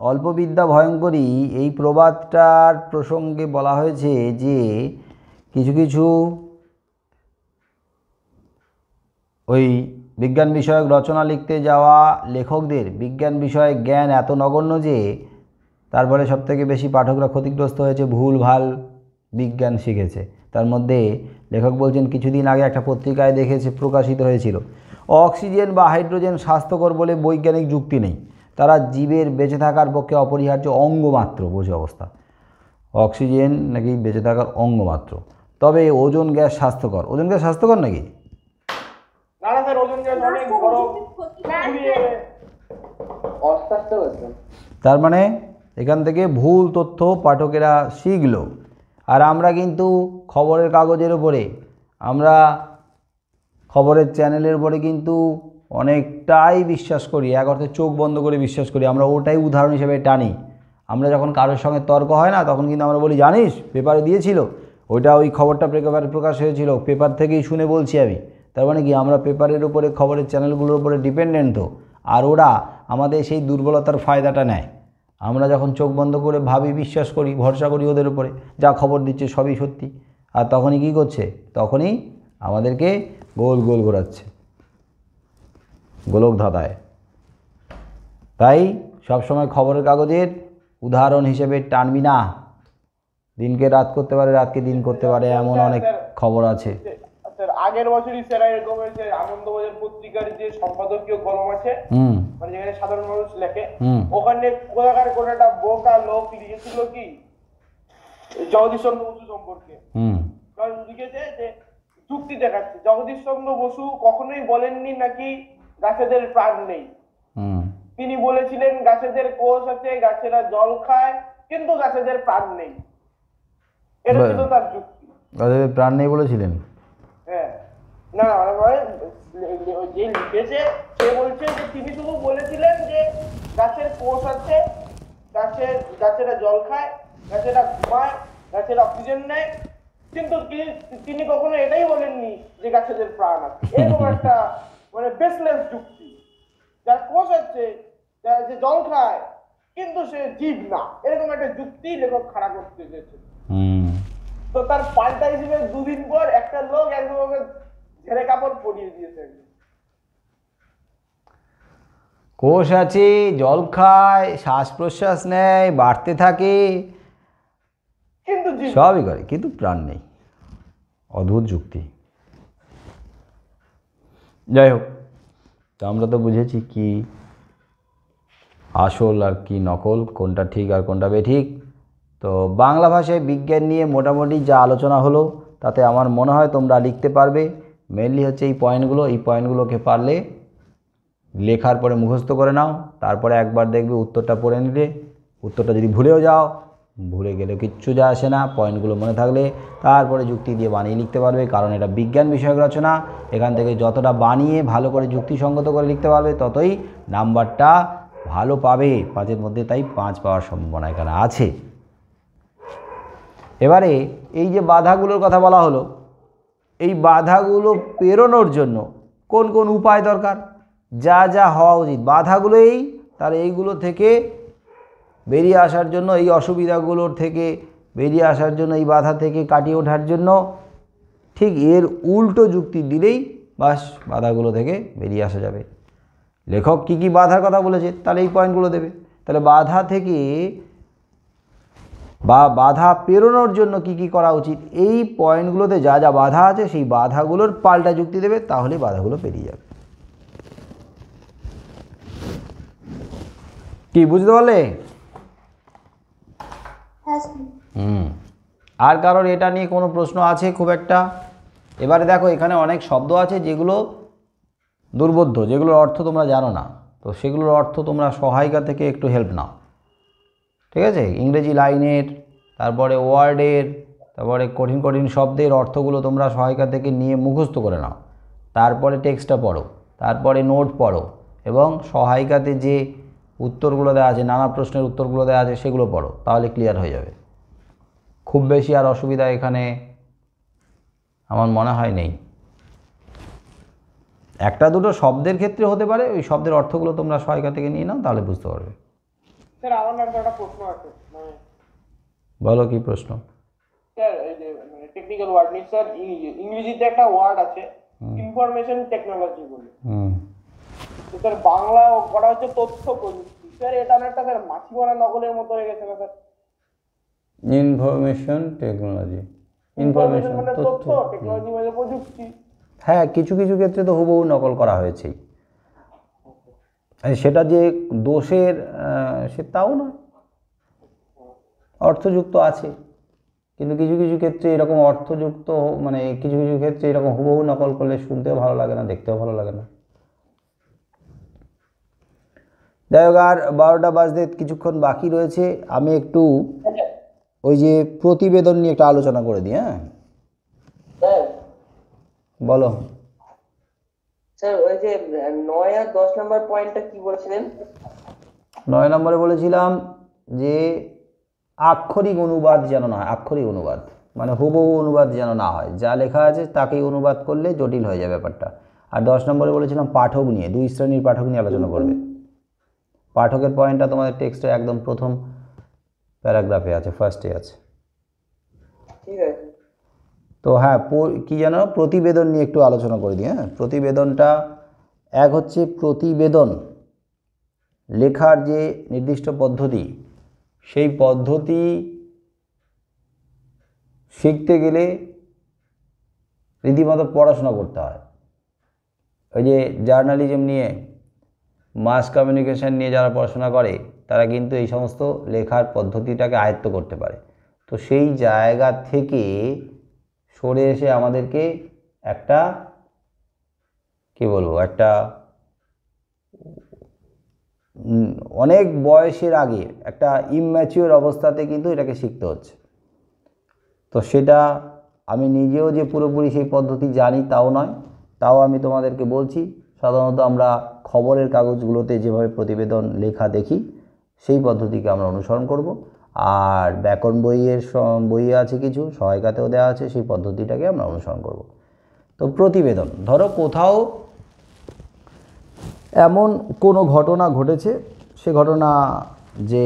অল্পবিদ্যা ভয়ঙ্করী। এই প্রবাদটার প্রসঙ্গে বলা হয়েছে যে কিছু কিছু ওই বিজ্ঞান বিষয়ক রচনা লিখতে যাওয়া লেখকদের বিজ্ঞান বিষয়ক জ্ঞান এত নগণ্য যে তার ফলে সবথেকে বেশি পাঠকরা ক্ষতিগ্রস্ত হয়েছে, ভুল ভাল বিজ্ঞান শিখেছে। তার মধ্যে লেখক বলছেন, কিছুদিন আগে একটা পত্রিকায় দেখেছে, প্রকাশিত হয়েছিল, অক্সিজেন বা হাইড্রোজেন স্বাস্থ্যকর বলে বৈজ্ঞানিক যুক্তি নেই, তারা জীবের বেঁচে থাকার পক্ষে অপরিহার্য অঙ্গ মাত্র। বোঝো অবস্থা, অক্সিজেন নাকি বেঁচে থাকার অঙ্গ মাত্র। তবে ওজোন গ্যাস স্বাস্থ্যকর। ওজোন গ্যাস স্বাস্থ্যকর নাকি? না না স্যার, ওজন গ্যাস অনেক বড় অস্বাস্থ্যকর। তার মানে এখান থেকে ভুল তথ্য পাঠকেরা শিখল। আর আমরা কিন্তু খবরের কাগজের উপরে, আমরা খবরের চ্যানেলের উপরে কিন্তু অনেকটাই বিশ্বাস করি, এক অর্থে চোখ বন্ধ করে বিশ্বাস করি। আমরা ওটাই উদাহরণ হিসেবে টানি। আমরা যখন কারোর সঙ্গে তর্ক হয় না, তখন কিন্তু আমরা বলি, জানিস পেপারে দিয়েছিল, ওইটা ওই খবরটা পেপারে প্রকাশ হয়েছিল, পেপার থেকেই শুনে বলছি আমি। তার মানে কি, আমরা পেপারের উপরে, খবরের চ্যানেলগুলোর উপরে ডিপেন্ডেন্ট তো। আর ওরা আমাদের সেই দুর্বলতার ফায়দাটা নেয়। আমরা যখন চোখ বন্ধ করে ভাবি, বিশ্বাস করি, ভরসা করি ওদের উপরে, যা খবর দিচ্ছে সবই সত্যি, আর তখনই কী করছে? তখনই আমাদেরকে গোল গোল ঘোরাচ্ছে, গোলক ধাঁধায়। তাই সবসময় খবরের কাগজের উদাহরণ হিসেবে টানবি না। দিনকে রাত করতে পারে, রাতকে দিন করতে পারে, এমন অনেক খবর আছে। স্যার আগের বছরই স্যার এরকম হয়েছে, আনন্দবাজার পত্রিকার যে সম্পাদকীয় কলম আছে, মানে যেখানে সাধারণ মানুষ লেখে, ওখানে কোথাকার কোন একটা বোকা লোক লিখেছিল কি জগদীশ চন্দ্র বসু সম্পর্কে। কারণ লিখেছে যে যুক্তি দেখাচ্ছে জগদীশ চন্দ্র বসু কখনোই বলেননি নাকি গাছেদের প্রাণ নেই। তিনি বলেছিলেন গাছেদের কোষ আছে, গাছেরা জল খায়, কিন্তু গাছেদের প্রাণ নেই। এটা ছিল তার যুক্তি। গাছেদের প্রাণ নেই বলেছিলেন? হ্যাঁ, না যে লিখেছে সে বলছে যে তিনি শুধু বলেছিলেন যে গাছের কোষ আছে, গাছেরা জল খায়, গাছেরা ঘুমায়, গাছেরা অক্সিজেন নেয়, কিন্তু তিনি কখনো এটাই বলেননি যে গাছেদের প্রাণ আছে। এরকম একটা মানে বেসলেস যুক্তি। যার কোষ আছে, যে জল খায়, কিন্তু সে জীব না, এরকম একটা যুক্তি লেখক খাড়া করতে চেয়েছে। তো তার পাল্টা হিসেবে দুদিন পর একটা লোক একদম ঝেড়ে কাপড় পরিয়ে দিয়েছে। কোষ আছে, জল খায়, শ্বাস প্রশ্বাস নেয়, বাড়তে থাকে, কিন্তু সবই করে, কিন্তু প্রাণ নেই। অদ্ভুত যুক্তি। যাই হোক, তো আমরা তো বুঝেছি কি আসল আর কি নকল, কোনটা ঠিক আর কোনটা বেঠিক। তো বাংলা ভাষায় বিজ্ঞান নিয়ে মোটামুটি যা আলোচনা হলো তাতে আমার মনে হয় তোমরা লিখতে পারবে। মেনলি হচ্ছে এই পয়েন্টগুলোকে পারলে লেখার পরে মুখস্থ করে নাও, তারপরে একবার দেখবে উত্তরটা পড়ে নিলে, উত্তরটা যদি ভুলেও যাও, ভুলে গেলেও কিচ্ছু যায় আসে না, পয়েন্টগুলো মনে থাকলে তারপরে যুক্তি দিয়ে বানিয়ে লিখতে পারবে। কারণ এটা বিজ্ঞান বিষয়ক রচনা, এখান থেকে যতটা বানিয়ে ভালো করে যুক্তিসঙ্গত করে লিখতে পারবে ততই নাম্বারটা ভালো পাবে 5-এর মধ্যে, তাই 5 পাওয়ার সম্ভাবনা এখানে আছে। এবারে এই যে বাধাগুলোর কথা বলা হলো, এই বাধাগুলো পেরোনোর জন্য কোন কোন উপায় দরকার, যা যা হওয়া উচিত, বাধাগুলো তার এইগুলো থেকে বেরিয়ে আসার জন্য, এই অসুবিধাগুলোর থেকে বেরিয়ে আসার জন্য, এই বাধা থেকে কাটিয়ে ওঠার জন্য ঠিক এর উল্টো যুক্তি দিলেই বাস বাধাগুলো থেকে বেরিয়ে আসা যাবে। লেখক কি কি বাধার কথা বলেছে তাহলে এই পয়েন্টগুলো দেবে। তাহলে বাধা থেকে বা বাধা পেরোনোর জন্য কি কি করা উচিত, এই পয়েন্টগুলোতে যা যা বাধা আছে সেই বাধাগুলোর পাল্টা যুক্তি দেবে, তাহলে বাধাগুলো পেরিয়ে যাবে। কি বুঝতে পারলে? আর কারোর এটা নিয়ে কোনো প্রশ্ন আছে খুব একটা? এবারে দেখো এখানে অনেক শব্দ আছে যেগুলো দুর্বোধ্য, যেগুলোর অর্থ তোমরা জানো না, তো সেগুলোর অর্থ তোমরা সহায়িকা থেকে একটু হেল্প নাও, ঠিক আছে? ইংরেজি লাইনের, তারপরে ওয়ার্ডের, তারপরে কঠিন কঠিন শব্দের অর্থগুলো তোমরা সহায়িকা থেকে নিয়ে মুখস্থ করে নাও, তারপরে টেক্সটটা পড়ো, তারপরে নোট পড়ো, এবং সহায়িকাতে যে উত্তরগুলো দেওয়া আছে, নানা প্রশ্নের উত্তরগুলো দেওয়া আছে সেগুলো পড়ো, তাহলে ক্লিয়ার হয়ে যাবে। খুব বেশি আর অসুবিধা এখানে আমার মনে হয় নেই। একটা দুটো শব্দের ক্ষেত্রে হতে পারে, ওই শব্দের অর্থগুলো তোমরা সহায়িকা থেকে নিয়ে নাও, তাহলে বুঝতে পারবে। স্যার আমার একটা প্রশ্ন আছে। বলো কি প্রশ্ন? স্যার এই যে টেকনিক্যাল ওয়ার্ড নেই স্যার, ইংরেজিতে একটা ওয়ার্ড আছে ইনফরমেশন টেকনোলজি বলে, স্যার বাংলা করা হচ্ছে তথ্য প্রযুক্তি। স্যার এটা একটা স্যার মাছি মারা নকলের মতো হয়ে গেছে না স্যার? ইনফরমেশন টেকনোলজি, ইনফরমেশন মানে তথ্য, টেকনোলজি মানে প্রযুক্তি। হ্যাঁ, কিছু কিছু ক্ষেত্রে তো হুবহু নকল করা হয়েছেই, সেটা যে দোষের সে তাও নয়, অর্থযুক্ত আছে, কিন্তু কিছু কিছু ক্ষেত্রে এরকম অর্থযুক্ত, মানে কিছু কিছু ক্ষেত্রে এরকম হুবহু নকল করলে শুনতেও ভালো লাগে না, দেখতেও ভালো লাগে না। যাই হোক, আর 12টা বাজতে কিছুক্ষণ বাকি রয়েছে, আমি একটু ওই যে প্রতিবেদন নিয়ে একটা আলোচনা করে দিই। হ্যাঁ বলো স্যার, ওই যে 9 আর 10 নম্বর পয়েন্টটা কি বলছিলেন? 9 নম্বরে বলেছিলাম যে আক্ষরিক অনুবাদ যেন না হয়, আক্ষরিক অনুবাদ মানে হুবহু অনুবাদ যেন না হয়, যা লেখা আছে তাকেই অনুবাদ করলে জটিল হয়ে যায় ব্যাপারটা। আর 10 নম্বরে বলেছিলাম পাঠক নিয়ে, 2 শ্রেণীর পাঠক নিয়ে আলোচনা করবে। পাঠকের পয়েন্টটা তোমাদের টেক্সটে একদম প্রথম প্যারাগ্রাফে আছে, ফার্স্টে আছে, ঠিক আছে। তো হ্যাঁ, কি যেন প্রতিবেদন নিয়ে একটু আলোচনা করে দিই। হ্যাঁ, প্রতিবেদনটা এক হচ্ছে প্রতিবেদন, লেখার যে নির্দিষ্ট পদ্ধতি, সেই পদ্ধতি শিখতে গেলে রীতিমতো পড়াশোনা করতে হয়। ওই যে জার্নালিজম নিয়ে, মাস কমিউনিকেশন নিয়ে যারা পড়াশোনা করে তারা কিন্তু এই সমস্ত লেখার পদ্ধতিটাকে আয়ত্ত করতে পারে। তো সেই জায়গা থেকে সরে এসে আমাদেরকে একটা কী বলবো, একটা অনেক বয়সের আগে একটা ইম্যাচিওর অবস্থাতে কিন্তু এটাকে শিখতে হচ্ছে। তো সেটা আমি নিজেও যে পুরোপুরি সেই পদ্ধতি জানি তাও নয়, তাও আমি তোমাদেরকে বলছি। সাধারণত আমরা খবরের কাগজগুলোতে যেভাবে প্রতিবেদন লেখা দেখি সেই পদ্ধতিকে আমরা অনুসরণ করব। আর ব্যাকরণ বইয়ে আছে কিছু, সহায়িকাতেও দেওয়া আছে, সেই পদ্ধতিটাকে আমরা অনুসরণ করব। তো প্রতিবেদন, ধরো কোথাও এমন কোনো ঘটনা ঘটেছে, সে ঘটনা যে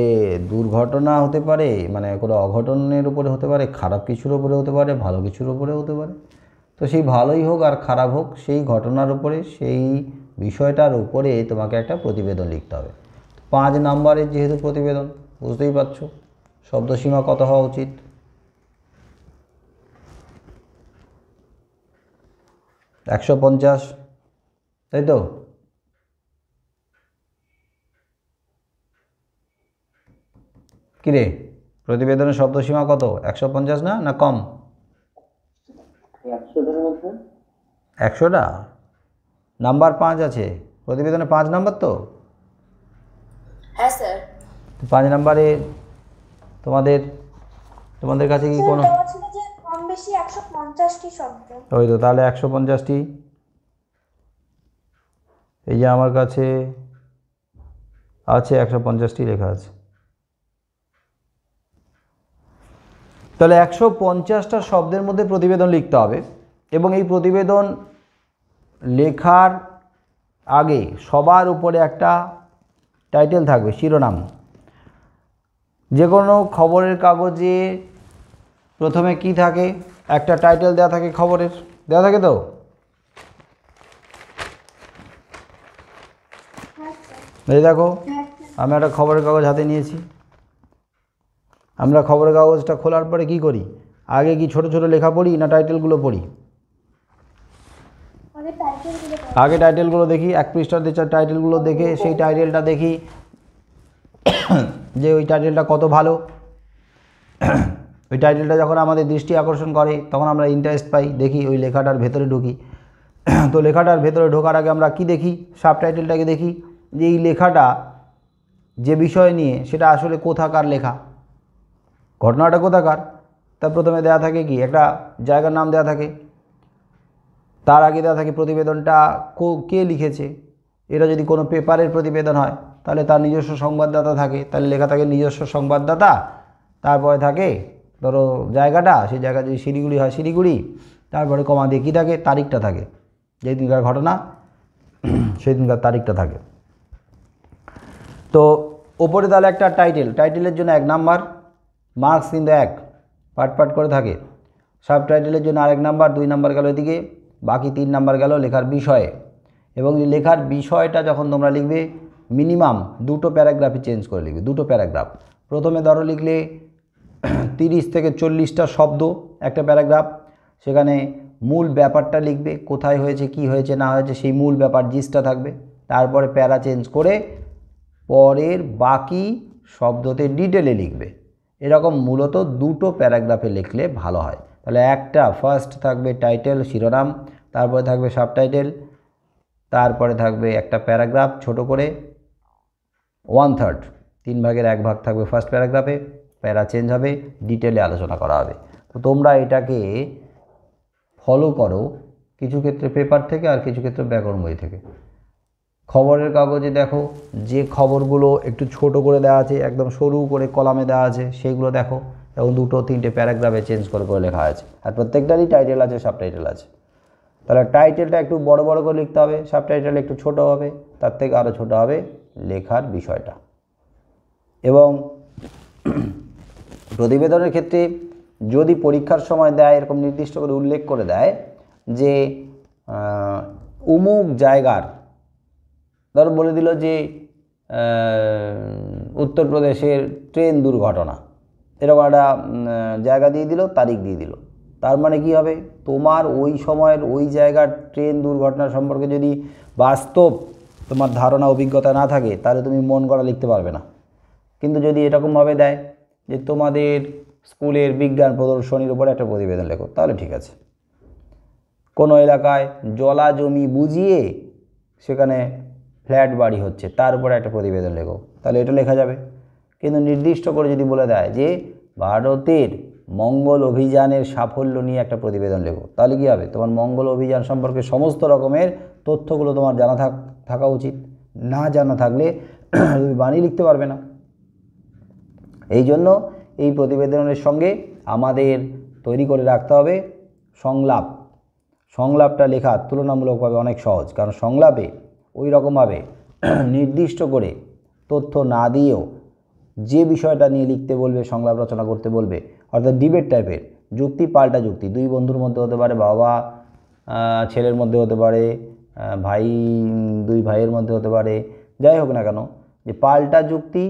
দুর্ঘটনা হতে পারে, মানে কোনো অঘটনের উপরে হতে পারে, খারাপ কিছুর উপরে হতে পারে, ভালো কিছুর উপরে হতে পারে। তো সেই ভালোই হোক আর খারাপ হোক, সেই ঘটনার উপরে, সেই বিষয়টার উপরে তোমাকে একটা প্রতিবেদন লিখতে হবে। 5 নম্বরের যেহেতু প্রতিবেদন, বুঝতেই পারছো শব্দসীমা কত হওয়া উচিত। $150, তাই তো? কিরে, প্রতিবেদনের শব্দসীমা কত? 150 না, না কম? 100টা। নাম্বার 5 আছে প্রতিবেদনে, 5 নাম্বার তো? হ্যাঁ স্যার। 5 নাম্বারে তোমাদের কাছে কি কোনো দেওয়া ছিল যে কম বেশি 150টি শব্দ। ওই তো, তাহলে 150টি। এই যে আমার কাছে আছে 150টি লেখা আছে। তাহলে 150টা শব্দের মধ্যে প্রতিবেদন লিখতে হবে। এবং এই প্রতিবেদন লেখার আগে সবার উপরে একটা টাইটেল থাকবে, শিরোনাম। যে কোনো খবরের কাগজে প্রথমে কি থাকে? একটা টাইটেল দেওয়া থাকে, খবরের দেওয়া থাকে তো? এই দেখো, আমি একটা খবরের কাগজ হাতে নিয়েছি। আমরা খবরের কাগজটা খোলার পরে কি করি? আগে কি ছোট ছোট লেখা পড়ি না টাইটেলগুলো পড়ি? আগে টাইটেলগুলো দেখি, 1 পৃষ্ঠার টাইটেলগুলো দেখে সেই টাইটেলটা দেখি যে ওই টাইটেলটা কত ভালো। ওই টাইটেলটা যখন আমাদের দৃষ্টি আকর্ষণ করে তখন আমরা ইন্টারেস্ট পাই, দেখি, ওই লেখাটার ভেতরে ঢুকি। তো লেখাটার ভেতরে ঢোকার আগে আমরা কি দেখি? সাব টাইটেলটাকে দেখি যে এই লেখাটা যে বিষয় নিয়ে সেটা আসলে কোথাকার লেখা, ঘটনাটা কোথাকার। তা প্রথমে দেওয়া থাকে কি, একটা জায়গার নাম দেওয়া থাকে, তার আগে দেওয়া থাকে প্রতিবেদনটা কে লিখেছে। এটা যদি কোনো পেপারের প্রতিবেদন হয় তাহলে তার নিজস্ব সংবাদদাতা থাকে, তাহলে লেখা থাকে নিজস্ব সংবাদদাতা। তারপরে থাকে ধরো জায়গাটা, সেই জায়গা যদি শিলিগুড়ি হয় শিলিগুড়ি, তারপরে কমা দিয়ে কী থাকে? তারিখটা থাকে, যেই দিনকার ঘটনা সেই দিনকার তারিখটা থাকে। তো ওপরে তাহলে একটা টাইটেলের জন্য 1 নাম্বার, মার্কস কিন্তু 1 পাট করে থাকে। সাব টাইটেলের জন্য আরেক নাম্বার, 2 নাম্বার গেল এদিকে, বাকি 3 নাম্বার গেল লেখার বিষয়ে। এবং এই লেখার বিষয়টা যখন তোমরা লিখবে মিনিমাম 2টো প্যারাগ্রাফে চেঞ্জ করে লিখবে, 2টো প্যারাগ্রাফ। প্রথমে ধরো লিখলে 30 থেকে 40টা শব্দ একটা প্যারাগ্রাফ, সেখানে মূল ব্যাপারটা লিখবে, কোথায় হয়েছে, কি হয়েছে না হয়েছে, সেই মূল ব্যাপার জিসটা থাকবে। তারপরে প্যারা চেঞ্জ করে পরের বাকি শব্দতে ডিটেলে লিখবে। এরকম মূলত 2টো প্যারাগ্রাফে লিখলে ভালো হয়। তাহলে একটা ফার্স্ট থাকবে টাইটেল, শিরোনাম, তারপরে থাকবে সাবটাইটেল, তারপরে থাকবে একটা প্যারাগ্রাফ ছোট করে 1/3, 3 ভাগের 1 ভাগ থাকবে ফার্স্ট প্যারাগ্রাফে, প্যারা চেঞ্জ হবে, ডিটেলে আলোচনা করা হবে। তো তোমরা এটাকে ফলো করো, কিছু ক্ষেত্রে পেপার থেকে আর কিছু ক্ষেত্রে ব্যাকরণ বই থেকে। খবরের কাগজে দেখো যে খবরগুলো একটু ছোট করে দেওয়া আছে, একদম সরু করে কলামে দেওয়া আছে, সেইগুলো দেখো, এবং 2-3টে প্যারাগ্রাফে চেঞ্জ করে লেখা আছে। আর প্রত্যেকটারই টাইটেল আছে, সাবটাইটেল আছে। তাহলে টাইটেলটা একটু বড় বড় করে লিখতে হবে, সাবটাইটেল একটু ছোট হবে, তার থেকে আরও ছোট হবে লেখার বিষয়টা। এবং প্রতিবেদনের ক্ষেত্রে যদি পরীক্ষার সময় দেয়, এরকম নির্দিষ্ট করে উল্লেখ করে দেয় যে অমুক জায়গার, ধরো বলে দিল যে উত্তরপ্রদেশের ট্রেন দুর্ঘটনা, এরকম একটা জায়গা দিয়ে দিল, তারিখ দিয়ে দিল। তার মানে কি হবে, তোমার ওই সময়ের ওই জায়গার ট্রেন দুর্ঘটনা সম্পর্কে যদি বাস্তব তোমার ধারণা অভিজ্ঞতা না থাকে, তাহলে তুমি মন গড়া লিখতে পারবে না। কিন্তু যদি এরকমভাবে দেয় যে তোমাদের স্কুলের বিজ্ঞান প্রদর্শনীর উপরে একটা প্রতিবেদন লেখো, তাহলে ঠিক আছে। কোনো এলাকায় জলা জমি বুঝিয়ে সেখানে ফ্ল্যাট বাড়ি হচ্ছে, তার উপরে একটা প্রতিবেদন লেখো, তাহলে এটা লেখা যাবে। কিন্তু নির্দিষ্ট করে যদি বলে দেয় যে ভারতের মঙ্গল অভিযানের সাফল্য নিয়ে একটা প্রতিবেদন লেখো, তাহলে কী হবে, তোমার মঙ্গল অভিযান সম্পর্কে সমস্ত রকমের তথ্যগুলো তোমার জানা থাকা উচিত। না জানা থাকলে তুমি বাণী লিখতে পারবে না। এই জন্য এই প্রতিবেদনের সঙ্গে আমাদের তৈরি করে রাখতে হবে সংলাপ। সংলাপটা লেখা তুলনামূলকভাবে অনেক সহজ, কারণ সংলাপে ওই রকমভাবে নির্দিষ্ট করে তথ্য না দিয়েও যে বিষয়টা নিয়ে লিখতে বলবে, সংলাপ রচনা করতে বলবে, অর্থাৎ ডিবেট টাইপের, যুক্তি পাল্টা যুক্তি, দুই বন্ধুর মধ্যে হতে পারে, বাবা ছেলের মধ্যে হতে পারে, ভাই দুই ভাইয়ের মধ্যে হতে পারে, যাই হোক না কেন, যে পাল্টা যুক্তি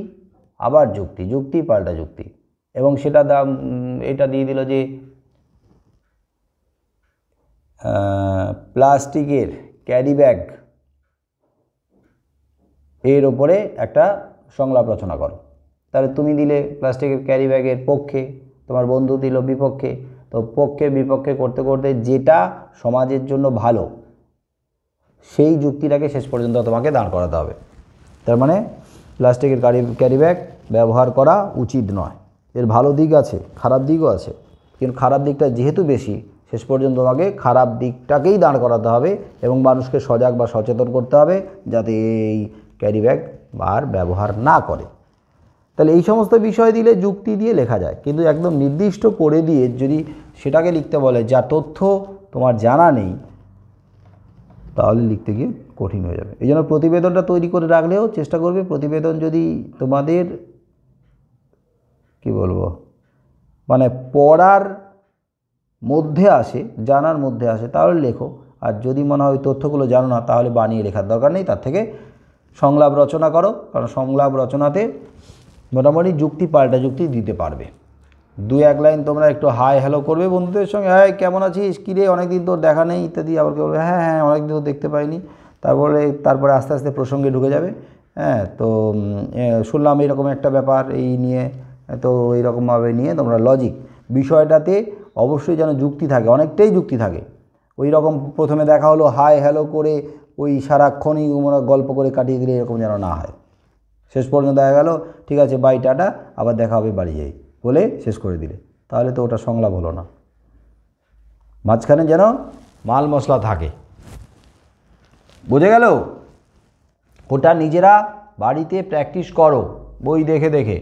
আবার যুক্তি, যুক্তি পাল্টা যুক্তি। এবং সেটা এটা দিয়ে দিল যে প্লাস্টিকের ক্যারি ব্যাগ এর ওপরে একটা সংলাপ রচনা করো। তাহলে তুমি দিলে প্লাস্টিকের ক্যারি ব্যাগের পক্ষে, তোমার বন্ধু দিল বিপক্ষে। তো পক্ষে বিপক্ষে করতে করতে যেটা সমাজের জন্য ভালো সেই যুক্তিটাকে শেষ পর্যন্ত তোমাকে দাঁড় করাতে হবে। তার মানে প্লাস্টিকের ক্যারি ব্যাগ ব্যবহার করা উচিত নয়। এর ভালো দিক আছে, খারাপ দিকও আছে, কিন্তু খারাপ দিকটা যেহেতু বেশি, শেষ পর্যন্ত তোমাকে খারাপ দিকটাকেই দাঁড় করাতে হবে এবং মানুষকে সজাগ বা সচেতন করতে হবে যাতে এই ক্যারি ব্যাগ আর ব্যবহার না করে। তাহলে এই সমস্ত বিষয় দিলে যুক্তি দিয়ে লেখা যায়, কিন্তু একদম নির্দিষ্ট করে দিয়ে যদি সেটাকে লিখতে বলে যা তথ্য তোমার জানা নেই, তাহলে লিখতে গিয়ে কঠিন হয়ে যাবে। এই জন্য প্রতিবেদনটা তৈরি করে রাখলেও চেষ্টা করবে, প্রতিবেদন যদি তোমাদের কি বলবো মানে পড়ার মধ্যে আসে, জানার মধ্যে আসে, তাহলে লেখো। আর যদি মনে হয় তথ্যগুলো জানো না, তাহলে বানিয়ে লেখার দরকার নেই, তার থেকে সংলাপ রচনা করো, কারণ সংলাপ রচনাতে মোটামুটি যুক্তি পাল্টা যুক্তি দিতে পারবে। দু এক লাইন তোমরা একটু হাই হ্যালো করবে বন্ধুদের সঙ্গে, হ্যাঁ কেমন আছিস, কী রে অনেক দিন তোর দেখা নেই ইত্যাদি, আবার কেউ বলবে হ্যাঁ হ্যাঁ অনেক দিন তো দেখতে পাইনি। তারপরে আস্তে আস্তে প্রসঙ্গে ঢুকে যাবে। হ্যাঁ, তো শুনলাম এইরকম একটা ব্যাপার এই নিয়ে, তো এইরকমভাবে নিয়ে তোমরা লজিক বিষয়টাতে অবশ্যই যেন যুক্তি থাকে, অনেকটাই যুক্তি থাকে। ওই রকম প্রথমে দেখা হলো হাই হ্যালো করে ওই সারাক্ষণই গল্প করে কাটিয়ে দিলে এরকম যেন না হয়। শেষ পর্যন্ত দেখা গেল ঠিক আছে বাই টাটা, আবার দেখা হবে বাড়ি যাই বলে শেষ করে দিলে, তাহলে তো ওটা সংলাপ হলো না। মাঝখানে যেন মাল মশলা থাকে, বুঝে গেল? ওটা নিজেরা বাড়িতে প্র্যাকটিস করো বই দেখে দেখে।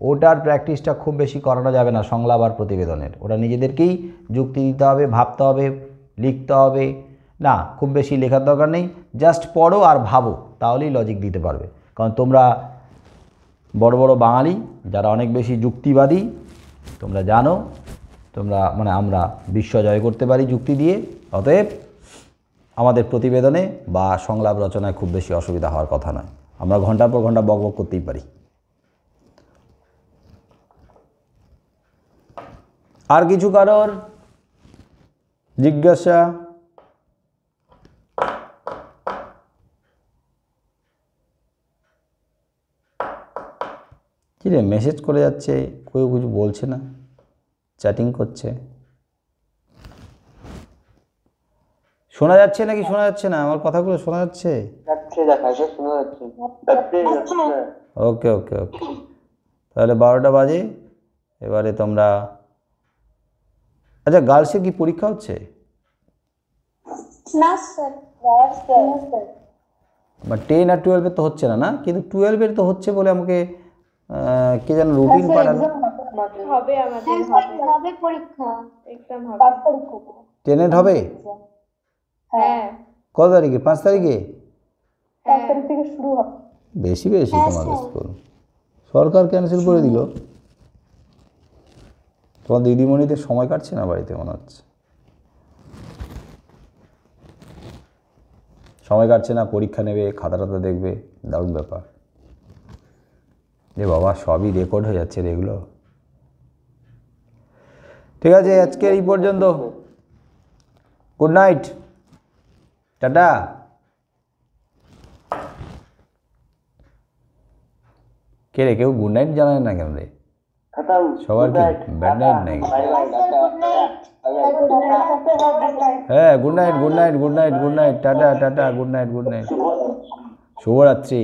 ওটার প্র্যাকটিসটা খুব বেশি করানো যাবে না সংলাপ আর প্রতিবেদনের, ওটা নিজেদেরকেই যুক্তি দিতে হবে, ভাবতে হবে, লিখতে হবে না, খুব বেশি লেখার দরকার নেই, জাস্ট পড়ো আর ভাবো, তাহলেই লজিক দিতে পারবে। কারণ তোমরা বড় বড় বাঙালি যারা অনেক বেশি যুক্তিবাদী, তোমরা জানো তোমরা আমরা বিশ্ব জয় করতে পারি যুক্তি দিয়ে। অতএব আমাদের প্রতিবেদনে বা সংলাপ রচনায় খুব বেশি অসুবিধা হওয়ার কথা নয়, আমরা ঘন্টার পর ঘন্টা বকবক করতেই পারি। আর কিছু কারোর জিজ্ঞাসা? কি রে মেসেজ করে যাচ্ছে, কেউ কিছু বলছে না, চ্যাটিং করছে। শোনা যাচ্ছে নাকি শোনা যাচ্ছে না? আমার কথাগুলো শোনা যাচ্ছে? ওকে ওকে ওকে, তাহলে 12টা বাজে। এবারে তোমরা, আচ্ছা গার্লসের কি পরীক্ষা হচ্ছে? না স্যার, বা 10 আর 12-এর তো হচ্ছে না, না? কিন্তু 12-এর তো হচ্ছে বলে আমাকে কে যেন রুটিন পাঠালো। হবে আমাদের, হবে পরীক্ষা, এক্সাম হবে 5 তারিখ থেকে। 10-এর হবে হ্যাঁ কত তারিখে? 5 তারিখে? 5 তারিখ থেকে শুরু হবে। বেশি বেশি তোমাদের স্কুল, সরকার ক্যান্সেল করে দিল। তোমার দিদিমণিদের সময় কাটছে না বাড়িতে মনে হচ্ছে, সময় কাটছে না, পরীক্ষা নেবে, খাতা টাতা দেখবে, দারুণ ব্যাপার। যে বাবা সবই রেকর্ড হয়ে যাচ্ছে রে এগুলো। ঠিক আছে, আজকে এই পর্যন্ত। Good night, tata. কে রে, কেউ গুড নাইট জানায় না কেন রে? সবার কি ব্যাড নাইট নাকি? হ্যাঁ, good night, good night, good night, good night, tata tata, good night, good night, শুভরাত্রি।